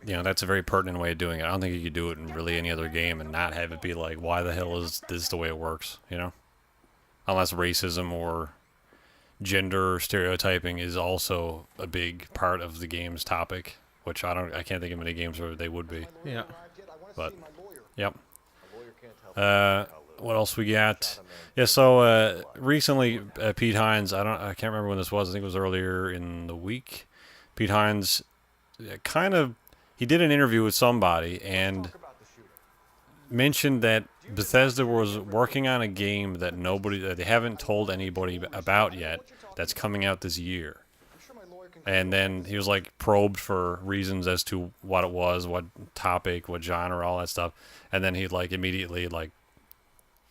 that's a very pertinent way of doing it. I don't think you could do it in really any other game and not have it be like, why the hell is this the way it works? Unless racism or gender stereotyping is also a big part of the game's topic, which I can't think of many games where they would be. yeah. But yep. What else we got? Yeah, so recently Pete Hines, I can't remember when this was. I think it was earlier in the week. Pete Hines he did an interview with somebody and mentioned that Bethesda was working on a game that they haven't told anybody about yet, that's coming out this year. And then he was like probed for reasons as to what it was, what topic, what genre, all that stuff. And then he like immediately like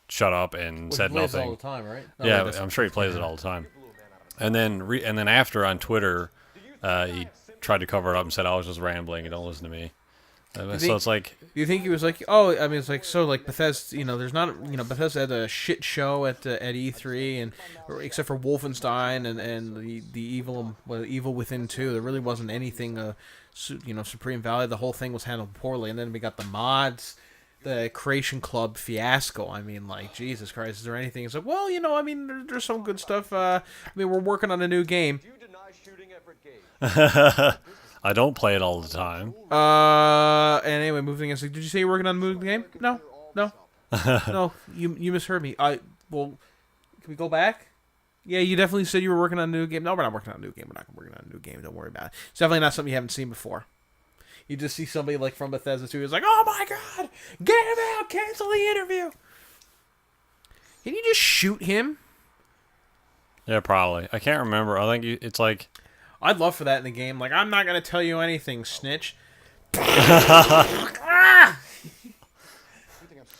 shut up and said He plays it nothing. all the time, right? Yeah, I'm sure he plays it all the time. And then after on Twitter, he tried to cover it up and said, "I was just rambling. And don't listen to me." So it's like, Do you think he was like, oh, I mean, it's like, so like Bethesda, there's not, Bethesda had a shit show at E3, and except for Wolfenstein and the Evil Within 2, there really wasn't anything, Supreme Valley. The whole thing was handled poorly, and then we got the mods, the Creation Club fiasco. I mean, like, Jesus Christ, is there anything? It's like, well, there's some good stuff. We're working on a new game. Do you deny shooting Everett Gage? I don't play it all the time. And anyway, moving on. Did you say you're working on a movie game? No. No, you misheard me. Well, can we go back? Yeah, you definitely said you were working on a new game. No, we're not working on a new game. We're not working on a new game. Don't worry about it. It's definitely not something you haven't seen before. You just see somebody like from Bethesda too who's like, oh my god, get him out, cancel the interview. Can you just shoot him? Yeah, probably. I can't remember. I think it's like, I'd love for that in the game. Like, I'm not going to tell you anything, snitch.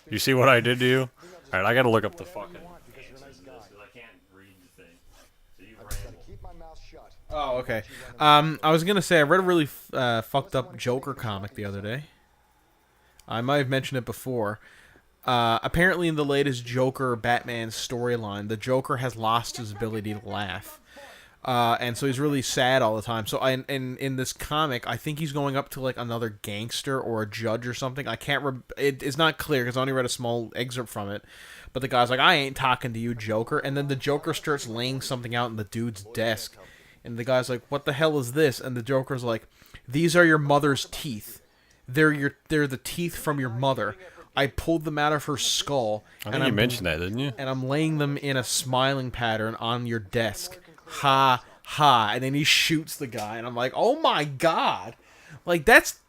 you see what I did to you? All right, I got to look up the fucking answers to this because I can't read the thing. So you ramble. Keep my mouth shut. Oh, okay. I was going to say, I read a really fucked up Joker comic the other day. I might have mentioned it before. Apparently in the latest Joker Batman storyline, the Joker has lost his ability to laugh. And so he's really sad all the time. So in this comic, I think he's going up to like another gangster or a judge or something. I can't. It's not clear because I only read a small excerpt from it. But the guy's like, "I ain't talking to you, Joker." And then the Joker starts laying something out in the dude's desk, and the guy's like, "What the hell is this?" And the Joker's like, "These are your mother's teeth. They're the teeth from your mother. I pulled them out of her skull." I think you mentioned that, didn't you? And I'm laying them in a smiling pattern on your desk. Ha, ha. And then he shoots the guy. And I'm like, oh my god. Like, that's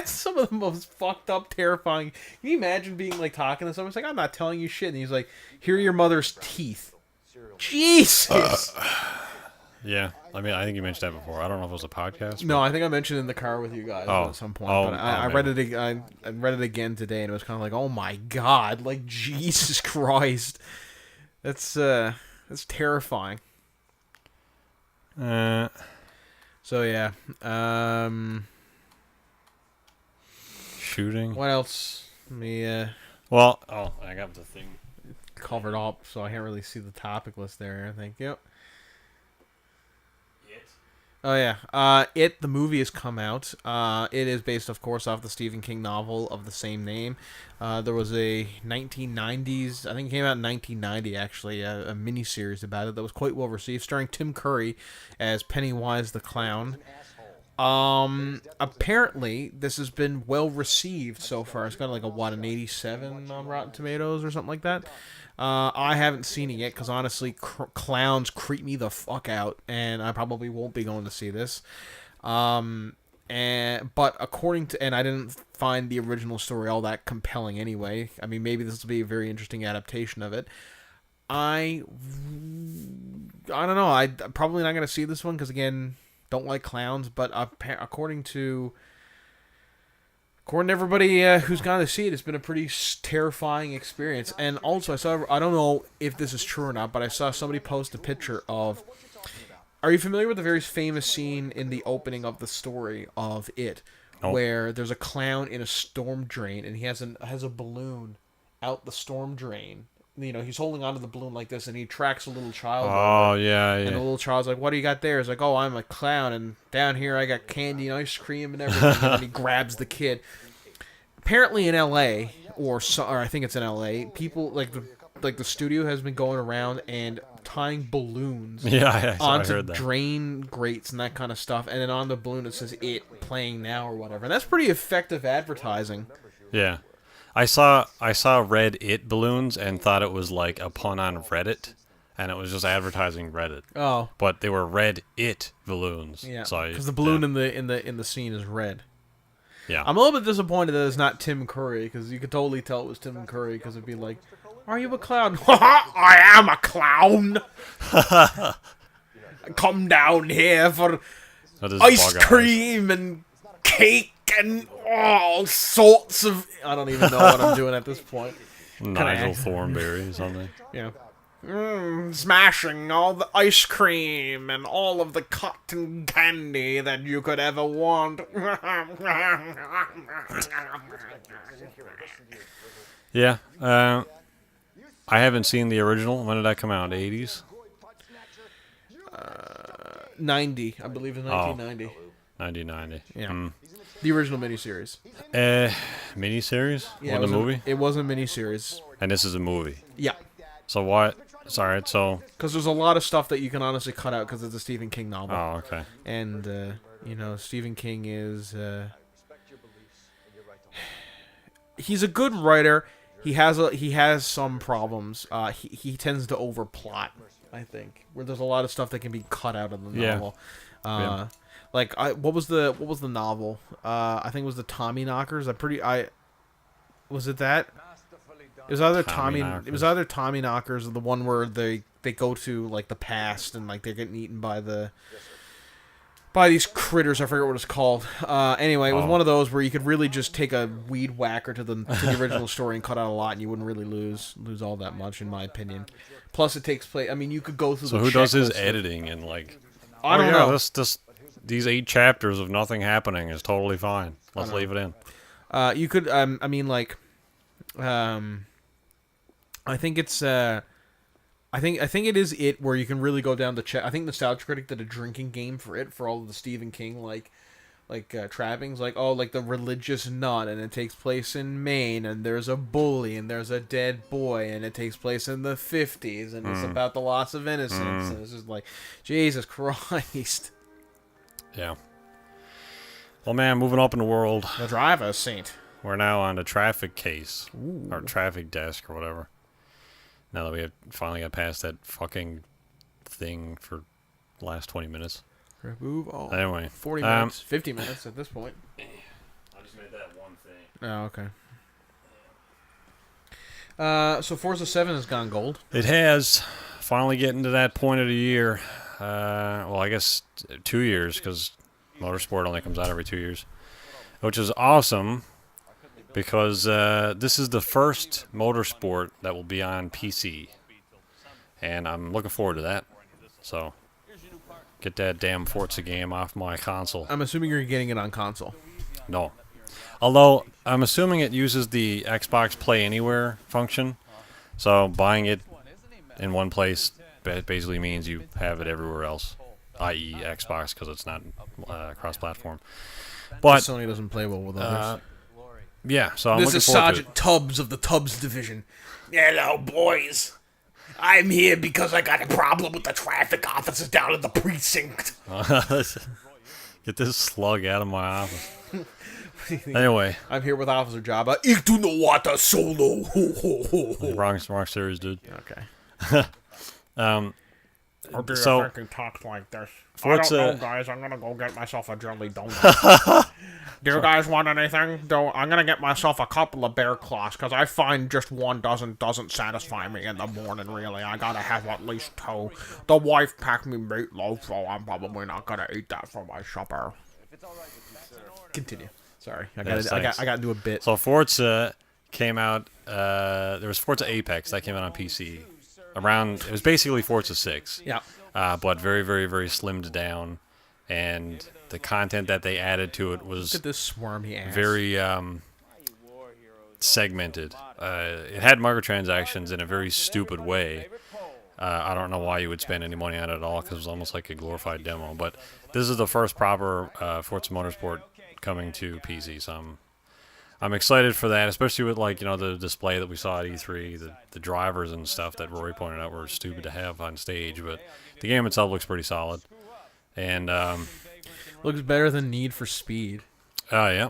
some of the most fucked up, terrifying. Can you imagine being, like, talking to someone? It's like, I'm not telling you shit. And he's like, here are your mother's teeth. Jesus. Yeah. I mean, I think you mentioned that before. I don't know if it was a podcast. No, I think I mentioned it in the car with you guys at some point. But I read it. I read it again today, and it was kind of like, oh my god, like Jesus Christ, that's terrifying. So yeah. Shooting. What else? Let me Well, I got the thing covered up, so I can't really see the topic list there. I think. Yep. Oh yeah, the movie has come out. It is based, of course, off the Stephen King novel of the same name. There was a 1990s, I think it came out in 1990 actually, a miniseries about it that was quite well received, starring Tim Curry as Pennywise the Clown. Apparently, this has been well received so far. It's got like an 87 on Rotten Tomatoes or something like that. I haven't seen it yet because honestly, clowns creep me the fuck out, and I probably won't be going to see this. But according to, and I didn't find the original story all that compelling anyway. I mean, maybe this will be a very interesting adaptation of it. I don't know. I'm probably not going to see this one because, again, don't like clowns. But according to everybody who's gone to see it, it's been a pretty terrifying experience. And also, I don't know if this is true or not, but I saw somebody post a picture of... Are you familiar with the very famous scene in the opening of the story of It, where there's a clown in a storm drain, and he has a balloon out the storm drain? You know, he's holding onto the balloon like this, and he tracks a little child. Oh, yeah. And the little child's like, "What do you got there?" He's like, "Oh, I'm a clown, and down here I got candy and ice cream and everything." And then he grabs the kid. Apparently in L.A., or I think it's in L.A., people like the studio has been going around and tying balloons onto drain grates and that kind of stuff, and then on the balloon it says "It playing now" or whatever. And that's pretty effective advertising. Yeah. I saw red It balloons and thought it was like a pun on Reddit, and it was just advertising Reddit. Oh. But they were red It balloons. Yeah. So because the balloon in the scene is red. Yeah. I'm a little bit disappointed that it's not Tim Curry, because you could totally tell it was Tim Curry, because it'd be like, "Are you a clown?" "I am a clown. Come down here for ice cream and cake and all sorts of... I don't even know what I'm doing at this point. Nigel Thornberry or something. Yeah. Smashing all the ice cream and all of the cotton candy that you could ever want." Yeah. I haven't seen the original. When did that come out? 80s? 90, I believe, in 1990. 1990. Yeah. The original miniseries. Miniseries? Yeah, Or the movie? It was a miniseries. And this is a movie. Yeah. So what? Sorry, so... Because there's a lot of stuff that you can honestly cut out because it's a Stephen King novel. Oh, okay. And, Stephen King is... he's a good writer. He has some problems. He tends to overplot, I think. Where there's a lot of stuff that can be cut out of the novel. Like, what was the novel? I think it was the Tommy Knockers. Was it that? It was either Tommy Knockers, or the one where they go to like the past and like they're getting eaten by these critters. I forget what it's called. Anyway, it was one of those where you could really just take a weed whacker to the original story and cut out a lot, and you wouldn't really lose all that much, in my opinion. Plus, it takes place. I mean, you could go through. So who does his editing and like? I don't know. These 8 chapters of nothing happening is totally fine. Let's leave it in. You could. I mean, like. I think it's. I think it is It where you can really go down the check. I think Nostalgia Critic did a drinking game for It, for all of the Stephen King trappings, like the religious nut, and it takes place in Maine, and there's a bully, and there's a dead boy, and it takes place in the 50s, and it's about the loss of innocence, and it's just like, Jesus Christ. Yeah. Well, man, moving up in the world. The driver's seat. We're now on the traffic case. Ooh. Or traffic desk or whatever. Now that we have finally got past that fucking thing for the last 20 minutes. Remove all. Anyway. 40 minutes. 50 minutes at this point. I just made that one thing. Oh, okay. So Forza 7 has gone gold. It has. Finally getting to that point of the year. Well, I guess 2 years, because Motorsport only comes out every 2 years. Which is awesome, because this is the first Motorsport that will be on PC. And I'm looking forward to that. So, get that damn Forza game off my console. I'm assuming you're getting it on console. No. Although, I'm assuming it uses the Xbox Play Anywhere function. So, buying it in one place basically means you have it everywhere else. I.e. Xbox, because it's not cross-platform. But Sony doesn't play well with others. Yeah, so I'm this looking is forward Sergeant Tubbs of the Tubbs Division. Hello, boys. I'm here because I got a problem with the traffic officers down at the precinct. Get this slug out of my office. Anyway, I'm here with Officer Jabba. Ich do no water solo. wrong series, dude. Okay. Or do So- you think he talks like this? Forza- I don't know, guys. I'm gonna go get myself a jelly donut. Do you guys want anything? I'm gonna get myself a couple of bear claws, because I find just one doesn't satisfy me in the morning, really. I gotta have at least two. The wife packed me meatloaf, so I'm probably not gonna eat that for my supper. Continue. Sorry, I Yes, got thanks. to do a bit. So Forza came out. There was Forza Apex that came out on PC. It was basically Forza 6. Yeah. But very, very, very slimmed down, and the content that they added to it Look was at this swarmy ass. very segmented. It had microtransactions in a very stupid way. I don't know why you would spend any money on it at all, because it was almost like a glorified demo. But this is the first proper Forza Motorsport coming to PC, so I'm excited for that, especially with the display that we saw at E3, the drivers and stuff that Rory pointed out were stupid to have on stage, but the game itself looks pretty solid. And Looks better than Need for Speed. yeah.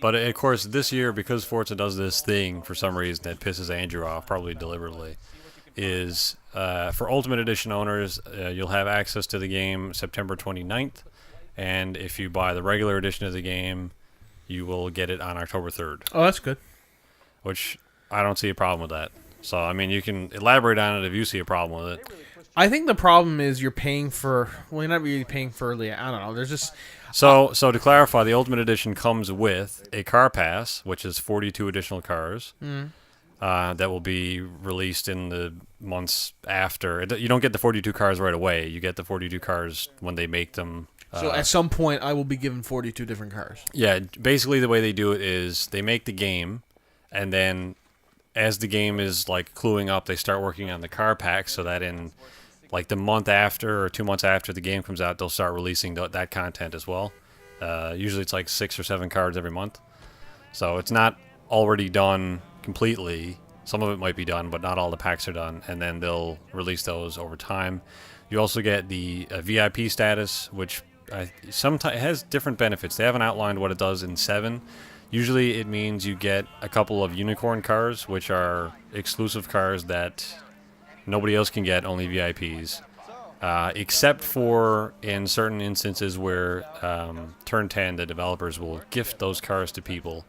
But of course, this year, because Forza does this thing for some reason that pisses Andrew off, probably deliberately, is for Ultimate Edition owners, you'll have access to the game September 29th, and if you buy the regular edition of the game, you will get it on October 3rd, Oh, that's good. which I don't see a problem with that. So, I mean, you can elaborate on it if you see a problem with it. I think the problem is you're paying for. Well, you're not really paying for early. I don't know. There's just. So to clarify, the Ultimate Edition comes with a car pass, which is 42 additional cars that will be released in the months after. You don't get the 42 cars right away. You get the 42 cars when they make them. So at some point, I will be given 42 different cars. Yeah, basically the way they do it is they make the game, and then as the game is cluing up, they start working on the car pack, so that in the month after or 2 months after the game comes out, they'll start releasing that content as well. Usually it's 6 or 7 cards every month. So it's not already done completely. Some of it might be done, but not all the packs are done, and then they'll release those over time. You also get the VIP status, which sometimes has different benefits. They haven't outlined what it does in 7. Usually it means you get a couple of unicorn cars, which are exclusive cars that nobody else can get, only VIPs. Except for in certain instances where Turn 10, the developers will gift those cars to people.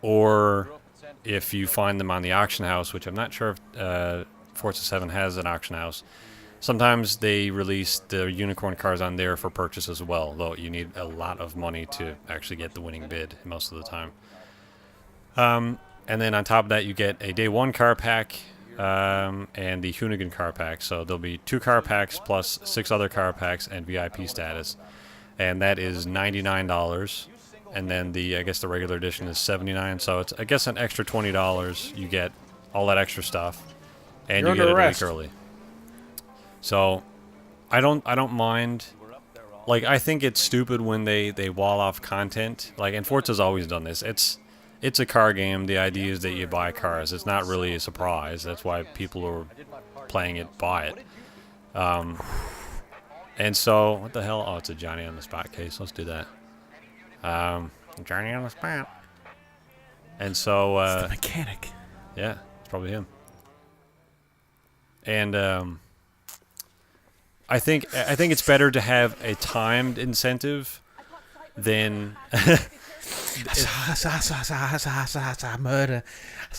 Or if you find them on the auction house, which I'm not sure if Forza 7 has an auction house, sometimes they release the unicorn cars on there for purchase as well, though you need a lot of money to actually get the winning bid most of the time. And then on top of that, you get a Day 1 car pack and the Hoonigan car pack. So there'll be 2 car packs plus 6 other car packs and VIP status. And that is $99. And then I guess the regular edition is $79. So it's, I guess, an extra $20. You get all that extra stuff. And You're you get it under a arrest. week early. So I don't mind. I think it's stupid when they wall off content. And Forza's always done this. It's a car game. The idea is that you buy cars. It's not really a surprise. That's why people who are playing it buy it. And so, what the hell? Oh, it's a Johnny on the Spot case. Let's do that. Johnny on the Spot. And so, The mechanic. yeah, it's probably him. And I think it's better to have a timed incentive than. Murder.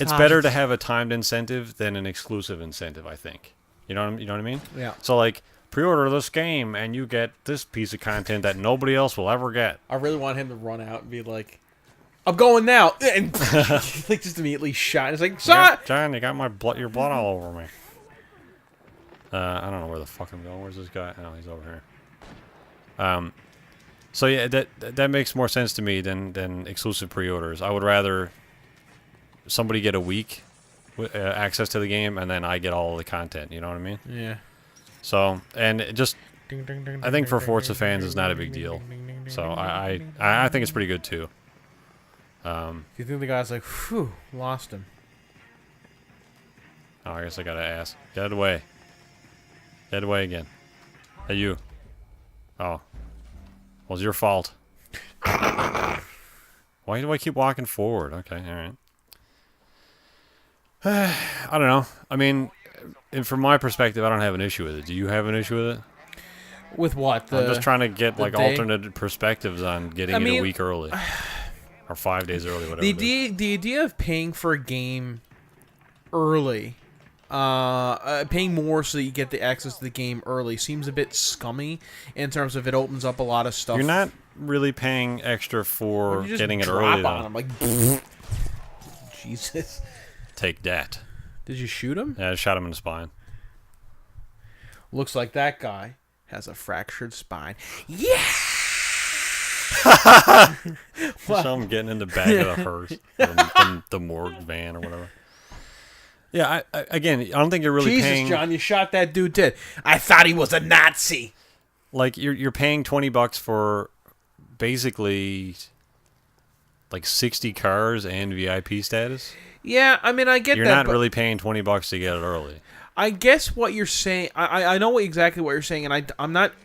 It's better to have a timed incentive than an exclusive incentive, I think. You know what I mean? Yeah. So pre-order this game and you get this piece of content that nobody else will ever get. I really want him to run out and be like, "I'm going now," and just immediately shot. It's like, Yeah, "Shot!" John, you got your blood all over me. I don't know where the fuck I'm going. Where's this guy? Oh, he's over here. So yeah, that makes more sense to me than exclusive pre-orders. I would rather somebody get a week access to the game, and then I get all the content. You know what I mean? Yeah. So, and I think for Forza fans, it's not a big deal. So I think it's pretty good too. Do you think the guy's like, "Whew, lost him"? Oh, I guess I gotta ask. Get it away. Get away again. Hey, you. Oh. Well, it's your fault. Why do I keep walking forward? Okay, all right. I don't know. I mean, and from my perspective, I don't have an issue with it. Do you have an issue with it? With what? I'm just trying to get like day? alternate perspectives on getting it a week early. Or 5 days early, whatever. The idea of paying for a game early, paying more so that you get the access to the game early seems a bit scummy in terms of it opens up a lot of stuff. You're not really paying extra for getting it drop early. on him, like, Jesus. Take that. Did you shoot him? Yeah, I shot him in the spine. Looks like that guy has a fractured spine. Yeah! So I'm getting in the back of the hearse, or the morgue van or whatever. Yeah, again, I don't think you're really Jesus, paying. John, you shot that dude dead. I thought he was a Nazi. Like you're paying $20 for basically like 60 cars and VIP status. Yeah, I mean, I get You're that. not really paying $20 to get it early. I guess what you're saying, I know exactly what you're saying, and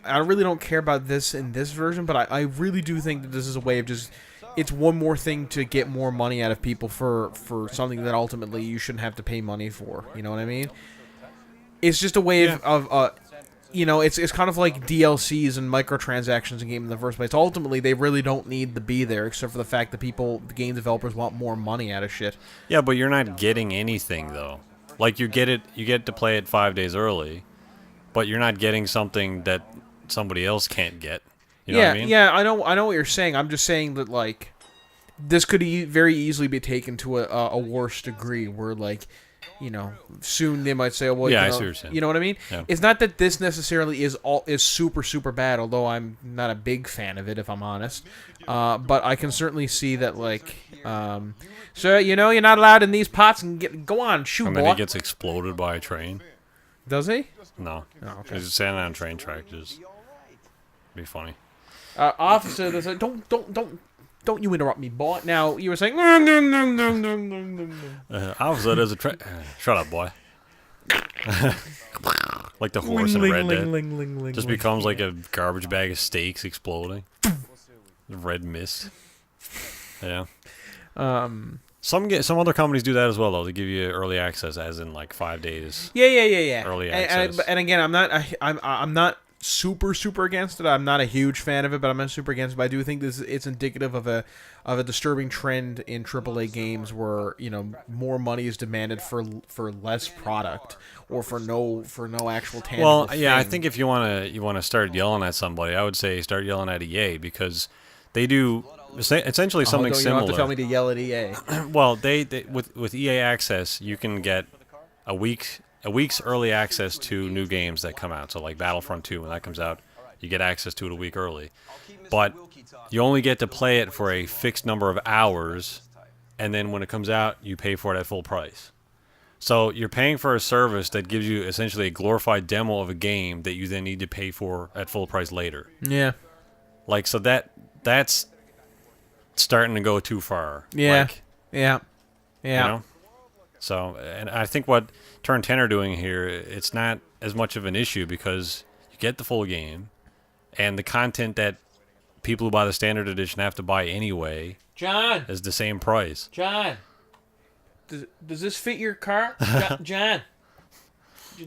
I really don't care about this in this version, but I really do think that this is a way of just, it's one more thing to get more money out of people for something that ultimately you shouldn't have to pay money for. You know what I mean? It's just a way of you know, it's kind of like DLCs and microtransactions in game in the first place. Ultimately, they really don't need to be there, except for the fact that the game developers want more money out of shit. Yeah, but you're not getting anything though. Like you get to play it 5 days early, but you're not getting something that somebody else can't get. You know what I mean? Yeah, I know what you're saying. I'm just saying that like this could very easily be taken to a worse degree, where like, you know, soon they might say, oh, well, yeah, you I know, see what you're saying. You know what I mean? Yeah. It's not that this necessarily is super bad, although I'm not a big fan of it, if I'm honest. But I can certainly see that, like, so you know, you're not allowed in these pots, and go on, shoot, And boy. then he gets exploded by a train. Does he? No. Oh, okay. He's just standing on a train track. Just be funny. Officer, there's a, don't you interrupt me, boy. Now you were saying, Officer, there's a train. Shut up, boy. Like the horse in Red Dead. Just becomes like a garbage bag of steaks exploding. Red mist. Yeah. Some other companies do that as well, though. They give you early access, as in like 5 days. Yeah. Early access. And again, I'm not super against it. I'm not a huge fan of it, but I'm not super against it. But I do think it's indicative of a disturbing trend in AAA games where, you know, more money is demanded for less product or for no actual tangible Well, yeah, I thing. think if you wanna start yelling at somebody, I would say start yelling at EA, because they do essentially something You similar. don't have to tell me to yell at EA. Well, they with EA Access, you can get a week's early access to new games that come out. So like Battlefront 2, when that comes out, you get access to it a week early. But you only get to play it for a fixed number of hours, and then when it comes out, you pay for it at full price. So you're paying for a service that gives you essentially a glorified demo of a game that you then need to pay for at full price later. Yeah. Like, so that's starting to go too far. Yeah. Like, Yeah. you know? So, and I think what Turn 10 are doing here, it's not as much of an issue because you get the full game, and the content that people who buy the standard edition have to buy anyway John. is the same price. John. Does this fit your car? John.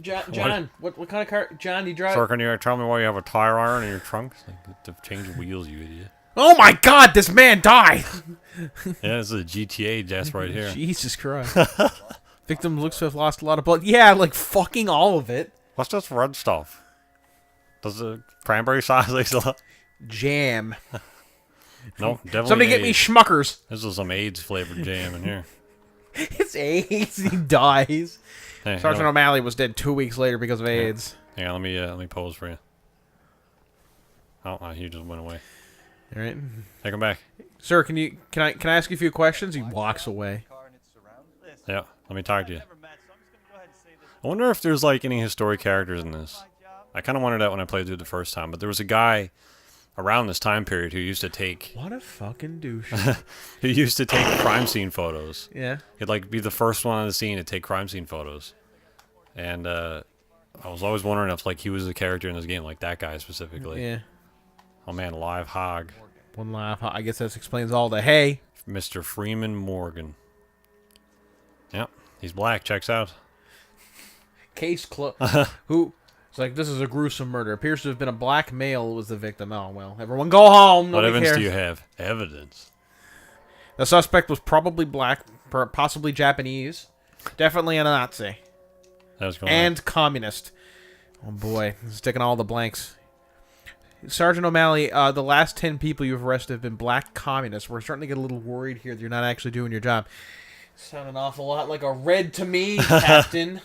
John. What kind of car? John, do you drive? Sir, can you tell me why you have a tire iron in your trunk? It's like, to change wheels, you idiot. Oh my God! This man died. Yeah, this is a GTA just right here. Jesus Christ. Victim looks to have lost a lot of blood. Yeah, like fucking all of it. What's this red stuff? Does the cranberry sauce taste a lot? Jam. No, definitely. Somebody get me AIDS. Schmuckers. This is some AIDS flavored jam in here. It's AIDS. He dies. Hey, Sergeant O'Malley was dead 2 weeks later because of AIDS. hang on, let me pose for you. Oh, he just went away. All right, Take him back. sir. Can I ask you a few questions? He walks away. Yeah, let me talk to you. I wonder if there's like any historic characters in this. I kind of wondered that when I played through the first time, but there was a guy around this time period who used to take What a fucking douche. crime scene photos. Yeah. He'd like be the first one on the scene to take crime scene photos, and I was always wondering if like he was a character in this game, like that guy specifically. Yeah. Oh man, live hog. One laugh. I guess that explains all the hey. Mr. Freeman Morgan. Yep, he's black. Checks out. Case closed. Who? It's like, this is a gruesome murder. Appears to have been a black male who was the victim. Oh, well. Everyone go home. What Nobody evidence cares. do you have? Evidence. The suspect was probably black, possibly Japanese. Definitely a Nazi. That was going on. And communist. Oh, boy. Sticking all the blanks. Sergeant O'Malley, the last 10 people you've arrested have been black communists. We're starting to get a little worried here that you're not actually doing your job. Sound an awful lot like a red to me, Captain.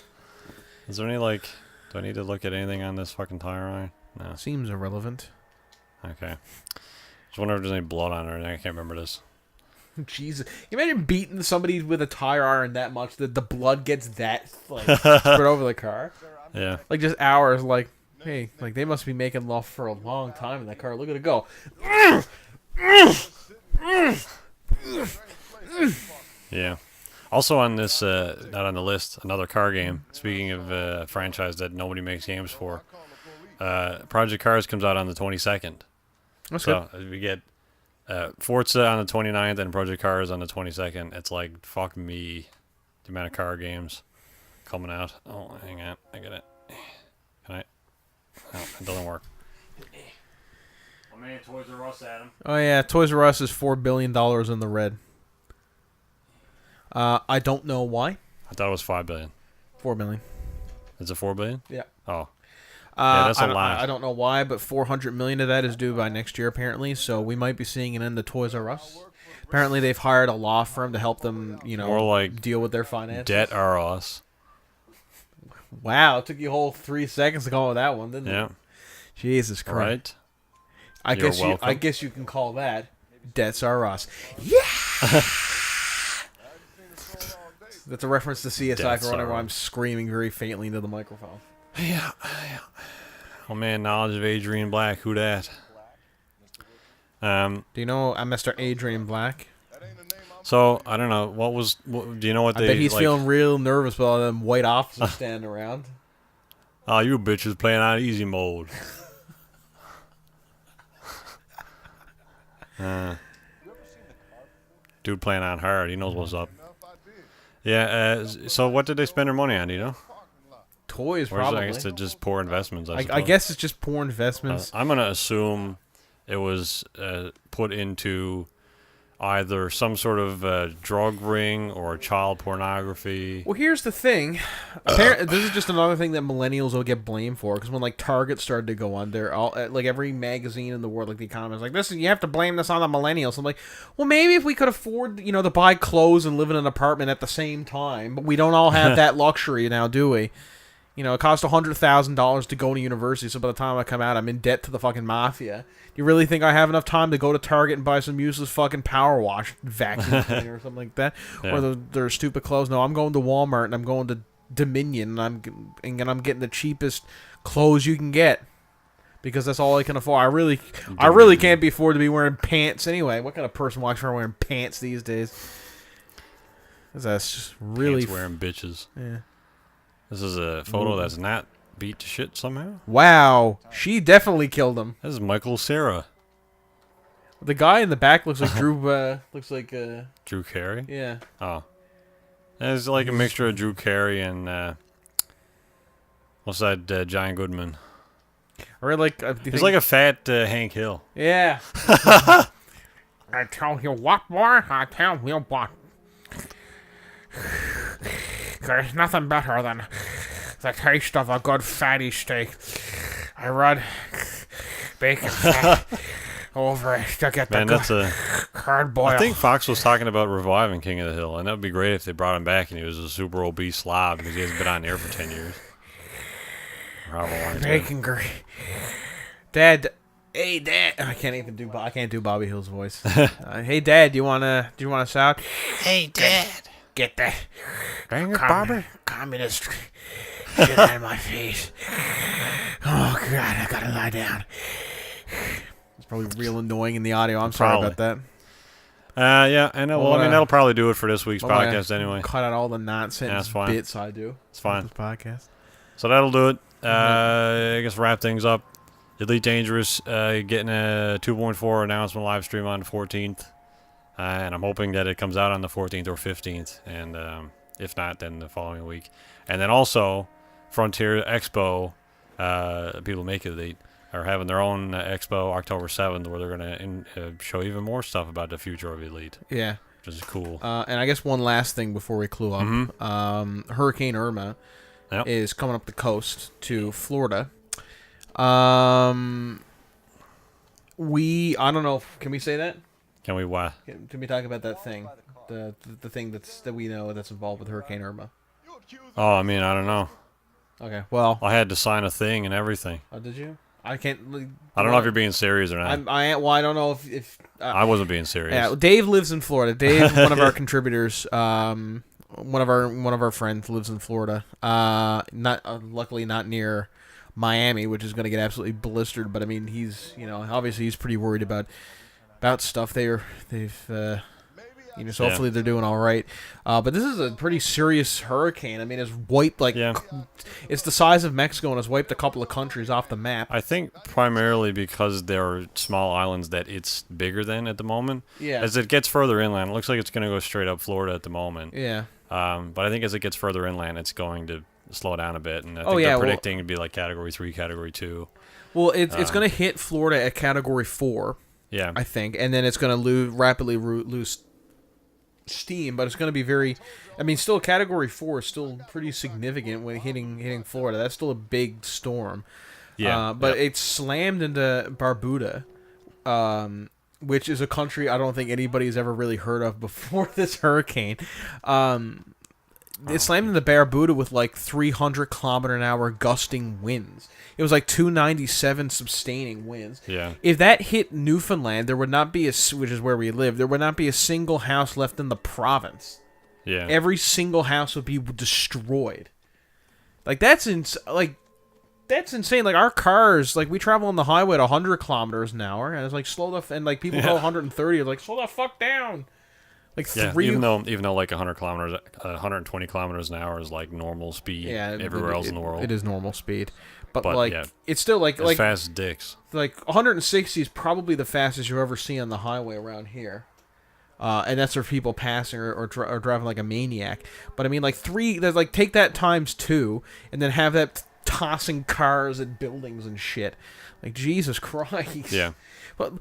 Is there any, like... Do I need to look at anything on this fucking tire iron? No. Seems irrelevant. Okay. Just wonder if there's any blood on it. I can't remember this. Jesus. You imagine beating somebody with a tire iron that much that the blood gets that, like, spread over the car? Yeah. Like, just hours, like, hey, like, they must be making love for a long time in that car. Look at it go. Yeah. Also on this, not on the list, another car game. Speaking of a franchise that nobody makes games for, Project Cars comes out on the 22nd. That's So good. we get Forza on the 29th and Project Cars on the 22nd. It's like, fuck me, the amount of car games coming out. Oh, hang on. I get it. Can I? No, it doesn't work. Oh man, Toys R Us, Adam. Oh, yeah, Toys R Us is $4 billion in the red. I don't know why. I thought it was $5 billion. $4 billion. Is it $4 billion? Yeah. Oh. Yeah, that's a lot. I don't know why, but $400 million of that is due by next year, apparently. So we might be seeing an end to Toys R Us. Apparently, they've hired a law firm to help them, More like deal with their finances. Debt R Us. Wow, it took you a whole 3 seconds to come up with that one, didn't Yeah. it? Jesus Christ. Right. I guess you can call that Debts Are Us. Yeah. That's a reference to CSI Debts for whenever Are I'm screaming very faintly into the microphone. Yeah. Oh man, knowledge of Adrian Black. Who dat? Do you know Mr. Adrian Black? So I don't know do you know what I they? bet he's like, feeling real nervous with all them white officers standing around. Oh, you bitches playing on easy mode. Dude playing on hard. He knows what's up. Yeah. So what did they spend their money on? Do you know? Toys, Or is it, probably. I guess, just poor investments. I I suppose. guess it's just poor investments. I'm gonna assume it was put into either some sort of drug ring or child pornography. Well, here's the thing. Apparently, this is just another thing that millennials will get blamed for. Because when like Target started to go under, all like every magazine in the world, like The Economist, like this, you have to blame this on the millennials. I'm like, well, maybe if we could afford, to buy clothes and live in an apartment at the same time, but we don't all have that luxury now, do we? It costs $100,000 to go to university, so by the time I come out, I'm in debt to the fucking mafia. Do you really think I have enough time to go to Target and buy some useless fucking power wash vacuum cleaner or something like that? Yeah. Or their stupid clothes? No, I'm going to Walmart and I'm going to Dominion and I'm getting the cheapest clothes you can get because that's all I can afford. I really can't be afford to be wearing pants anyway. What kind of person walks around wearing pants these days? That's just really Pants wearing bitches. Yeah. This is a photo that's not beat to shit somehow. Wow, she definitely killed him. This is Michael Cera. The guy in the back looks like Drew. Looks like Drew Carey. yeah. Oh, it's like a mixture of Drew Carey and what's that? John Goodman. Or like He's like a fat Hank Hill. yeah. I tell you what, boy. I tell you what. There's nothing better than the taste of a good fatty steak. I run bacon fat over it to get Man, the that's a. hard boil. I think Fox was talking about reviving King of the Hill, and that would be great if they brought him back and he was a super obese slob because he hasn't been on air for 10 years. Or however long it's been. bacon grease. Dad. Hey, Dad. I can't do Bobby Hill's voice. Hey, Dad. Do you wanna shout? Hey, Dad. Get that Dang it, Bobby. communist shit out of my face. Oh, God, I gotta lie down. It's probably real annoying in the audio. I'm sorry Probably. about that. Yeah, and that'll probably do it for this week's I'm gonna podcast anyway. Cut out all the nonsense Yeah, that's fine. bits I do. It's fine. This podcast. So that'll do it. I guess wrap things up. Elite Dangerous getting a 2.4 announcement live stream on the 14th. And I'm hoping that it comes out on the 14th or 15th. And if not, then the following week. And then also, Frontier Expo, people make it Elite, are having their own expo October 7th where they're going to show even more stuff about the future of Elite. Yeah. Which is cool. And I guess one last thing before we clue up. Hurricane Irma is coming up the coast to Florida. I don't know. Can we say that? Can we why? Can we talk about that thing? The thing that we know that's involved with Hurricane Irma. Oh, I mean, I don't know. Okay, well. I had to sign a thing and everything. Oh, did you? I can't. I don't know if you're being serious or not. I don't know if I wasn't being serious. Yeah, Dave lives in Florida. Dave, one of our contributors, one of our friends lives in Florida. Luckily not near Miami, which is going to get absolutely blistered. But I mean, he's obviously he's pretty worried about stuff. So hopefully they're doing all right. But this is a pretty serious hurricane. I mean, it's wiped it's the size of Mexico and it's wiped a couple of countries off the map. I think primarily because they're small islands that it's bigger than at the moment. Yeah. As it gets further inland, it looks like it's going to go straight up Florida at the moment. Yeah. But I think as it gets further inland, it's going to slow down a bit, and I think they're predicting to be like Category 3, Category 2. Well, it's going to hit Florida at Category 4. Yeah. I think, and then it's going to rapidly lose steam, but it's going to be very. I mean, still Category 4 is still pretty significant when hitting Florida. That's still a big storm. Yeah. But it slammed into Barbuda, which is a country I don't think anybody's ever really heard of before this hurricane. It slammed into Barbuda with like 300-kilometer-an-hour gusting winds. It was like 297 sustaining winds. Yeah. If that hit Newfoundland, there would not be which is where we live, there would not be a single house left in the province. Yeah. Every single house would be destroyed. Like that's insane. Like our cars, like we travel on the highway at 100 kilometers an hour, and it's like and like people go 130. It's like slow the fuck down. Like even though like 120 kilometers an hour is like normal speed everywhere else in the world. It is normal speed. But like it's still like fast as dicks. Like 160 is probably the fastest you ever see on the highway around here. And that's for people passing or driving like a maniac. But I mean like take that times 2 and then have that tossing cars at buildings and shit. Like Jesus Christ. Yeah. But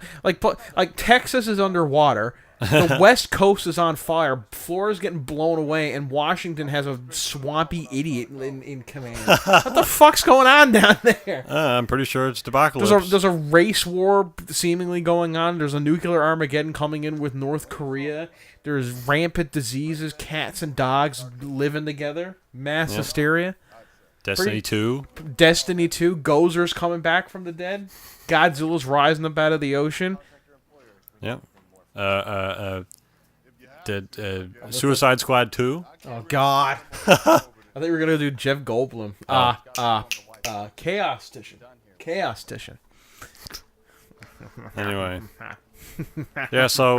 Texas is underwater. The West Coast is on fire. Florida's getting blown away, and Washington has a swampy idiot in command. What the fuck's going on down there? I'm pretty sure it's debacle. There's a race war seemingly going on. There's a nuclear Armageddon coming in with North Korea. There's rampant diseases, cats and dogs living together. Mass hysteria. Destiny 2. Destiny 2. Gozer's coming back from the dead. Godzilla's rising up out of the ocean. Yep. Suicide Squad 2. Oh God! I thought you were gonna do Jeff Goldblum. Chaos Station. Anyway, yeah. So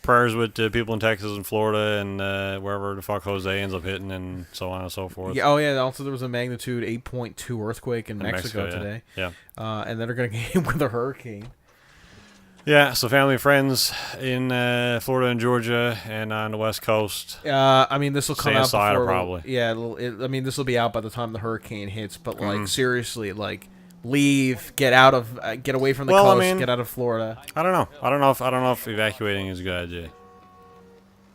prayers with people in Texas and Florida and wherever the fuck Jose ends up hitting and so on and so forth. Yeah. Oh yeah. Also, there was a magnitude 8.2 earthquake in Mexico today. Yeah. And then they're gonna get hit with a hurricane. Yeah, so family and friends in Florida and Georgia and on the West Coast. I mean, this will come out before. Probably. Yeah, this will be out by the time the hurricane hits. But like, seriously, like, leave, get away from the coast, get out of Florida. I don't know if evacuating is a good idea.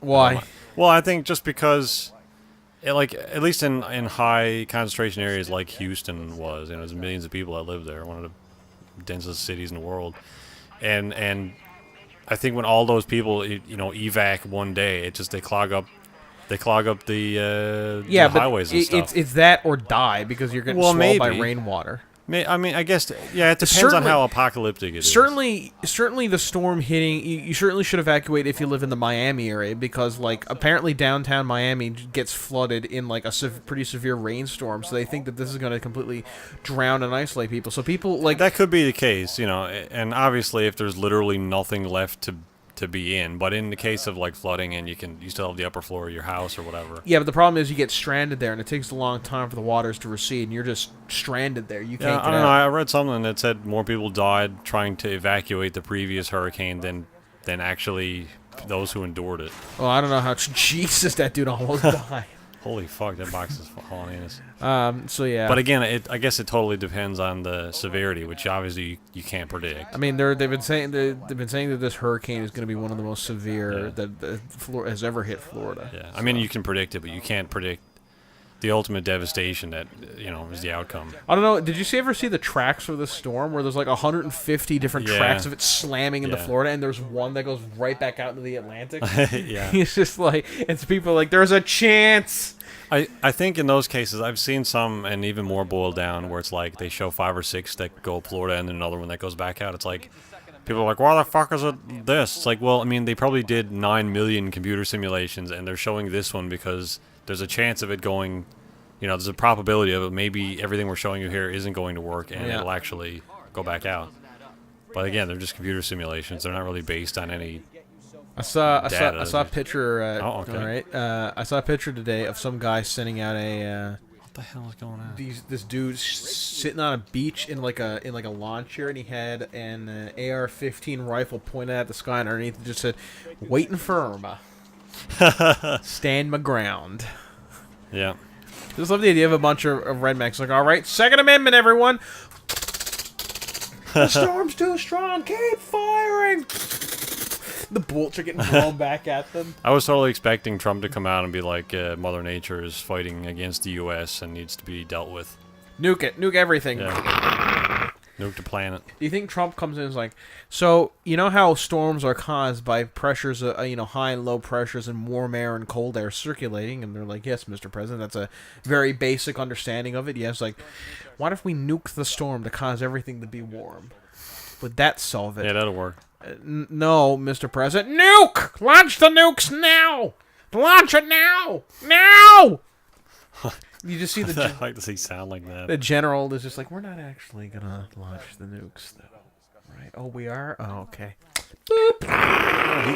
Why? Well, I think just because, at least in high concentration areas like Houston was, there's millions of people that live there, one of the densest cities in the world. And I think when all those people evac one day, they clog up the highways and stuff. It's that or die because you're getting swallowed by rainwater. I mean, I guess, it depends on how apocalyptic it is. Certainly the storm hitting, you certainly should evacuate if you live in the Miami area because, like, apparently downtown Miami gets flooded in, like, a pretty severe rainstorm, so they think that this is going to completely drown and isolate people. So people, like... That could be the case, and obviously if there's literally nothing left to be in. But in the case of like flooding, and you still have the upper floor of your house or whatever. Yeah, but the problem is you get stranded there, and it takes a long time for the waters to recede, and you're just stranded there. You can't Yeah, get I don't out. know. I read something that said more people died trying to evacuate the previous hurricane than actually those who endured it. Well, I don't know how. Jesus, that dude almost died. Holy fuck, that box is falling in. So yeah. But again, I guess it totally depends on the severity, which obviously you can't predict. I mean, they've been saying that this hurricane is going to be one of the most severe that has ever hit Florida. Yeah, I mean you can predict it, but you can't predict the ultimate devastation that is the outcome. I don't know. Did you ever see the tracks for the storm where there's like 150 different tracks of it slamming into Florida, and there's one that goes right back out into the Atlantic? Yeah, It's just like it's people like there's a chance. I think in those cases I've seen some and even more boiled down where it's like they show 5 or 6 that go up Florida and then another one that goes back out. It's like people are like, why the fuck is it this? It's like, well, I mean, they probably did 9 million computer simulations and they're showing this one because there's a chance of it going, there's a probability of it. Maybe everything we're showing you here isn't going to work and it'll actually go back out. But again, they're just computer simulations. They're not really based on any. I saw a picture. Oh, okay. All right. I saw a picture today of some guy sending out a. What the hell is going on? This dude sitting on a beach in like a lawn chair, and he had an AR-15 rifle pointed at the sky, and underneath it just said, "Waiting firm, stand my ground." Yeah. Just love the idea of a bunch of rednecks like, all right, Second Amendment, everyone. The storm's too strong. Keep firing. The bullets are getting blown back at them. I was totally expecting Trump to come out and be like, Mother Nature is fighting against the U.S. and needs to be dealt with. Nuke it. Nuke everything. Yeah. Nuke the planet. Do you think Trump comes in and is like, so, you know how storms are caused by pressures, high and low pressures and warm air and cold air circulating? And they're like, yes, Mr. President, that's a very basic understanding of it. Yes, like, what if we nuke the storm to cause everything to be warm? Would that solve it? Yeah, that'll work. No, Mr. President. Nuke! Launch the nukes now! Launch it now! Now! You just see I like to see sound like that. the general is just like, we're not actually gonna launch the nukes, though. Right? Oh, we are? Oh, okay.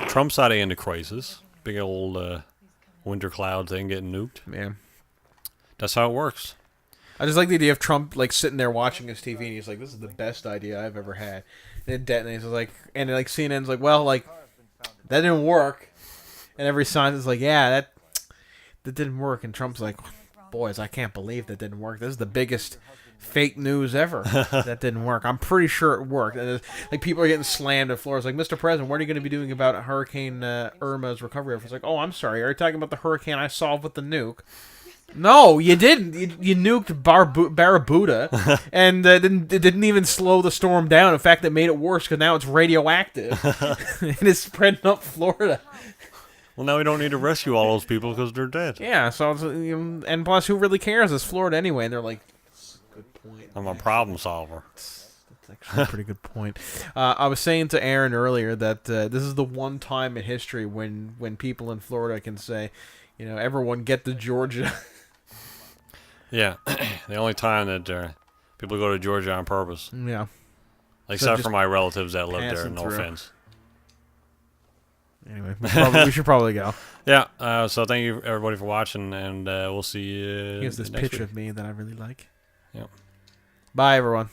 Trump's at the end of crisis. Big old winter cloud thing getting nuked. Man. That's how it works. I just like the idea of Trump, like, sitting there watching his TV, and he's like, this is the best idea I've ever had. And it detonates. Like, and like CNN's like, well, like, that didn't work. And every sign is like, yeah, that didn't work. And Trump's like, boys, I can't believe that didn't work. This is the biggest fake news ever. That didn't work. I'm pretty sure it worked. And like, people are getting slammed at floors. Like, Mr. President, what are you going to be doing about Hurricane Irma's recovery efforts? Like, oh, I'm sorry. Are you talking about the hurricane I solved with the nuke? No, you didn't. You nuked Barrabuda, and it didn't even slow the storm down. In fact, it made it worse because now it's radioactive, and it's spreading up Florida. Well, now we don't need to rescue all those people because they're dead. Yeah, so it's, and plus, who really cares? It's Florida anyway, and they're like, good point. I'm a problem solver. That's actually a pretty good point. I was saying to Aaron earlier that this is the one time in history when people in Florida can say, everyone get to Georgia. Yeah, the only time that people go to Georgia on purpose. Yeah. Except for my relatives that live there, passing no through. offense. Anyway, we should probably go. Yeah, so thank you everybody for watching, and we'll see you Here's this next picture week. of me that I really like. Yep. Bye, everyone.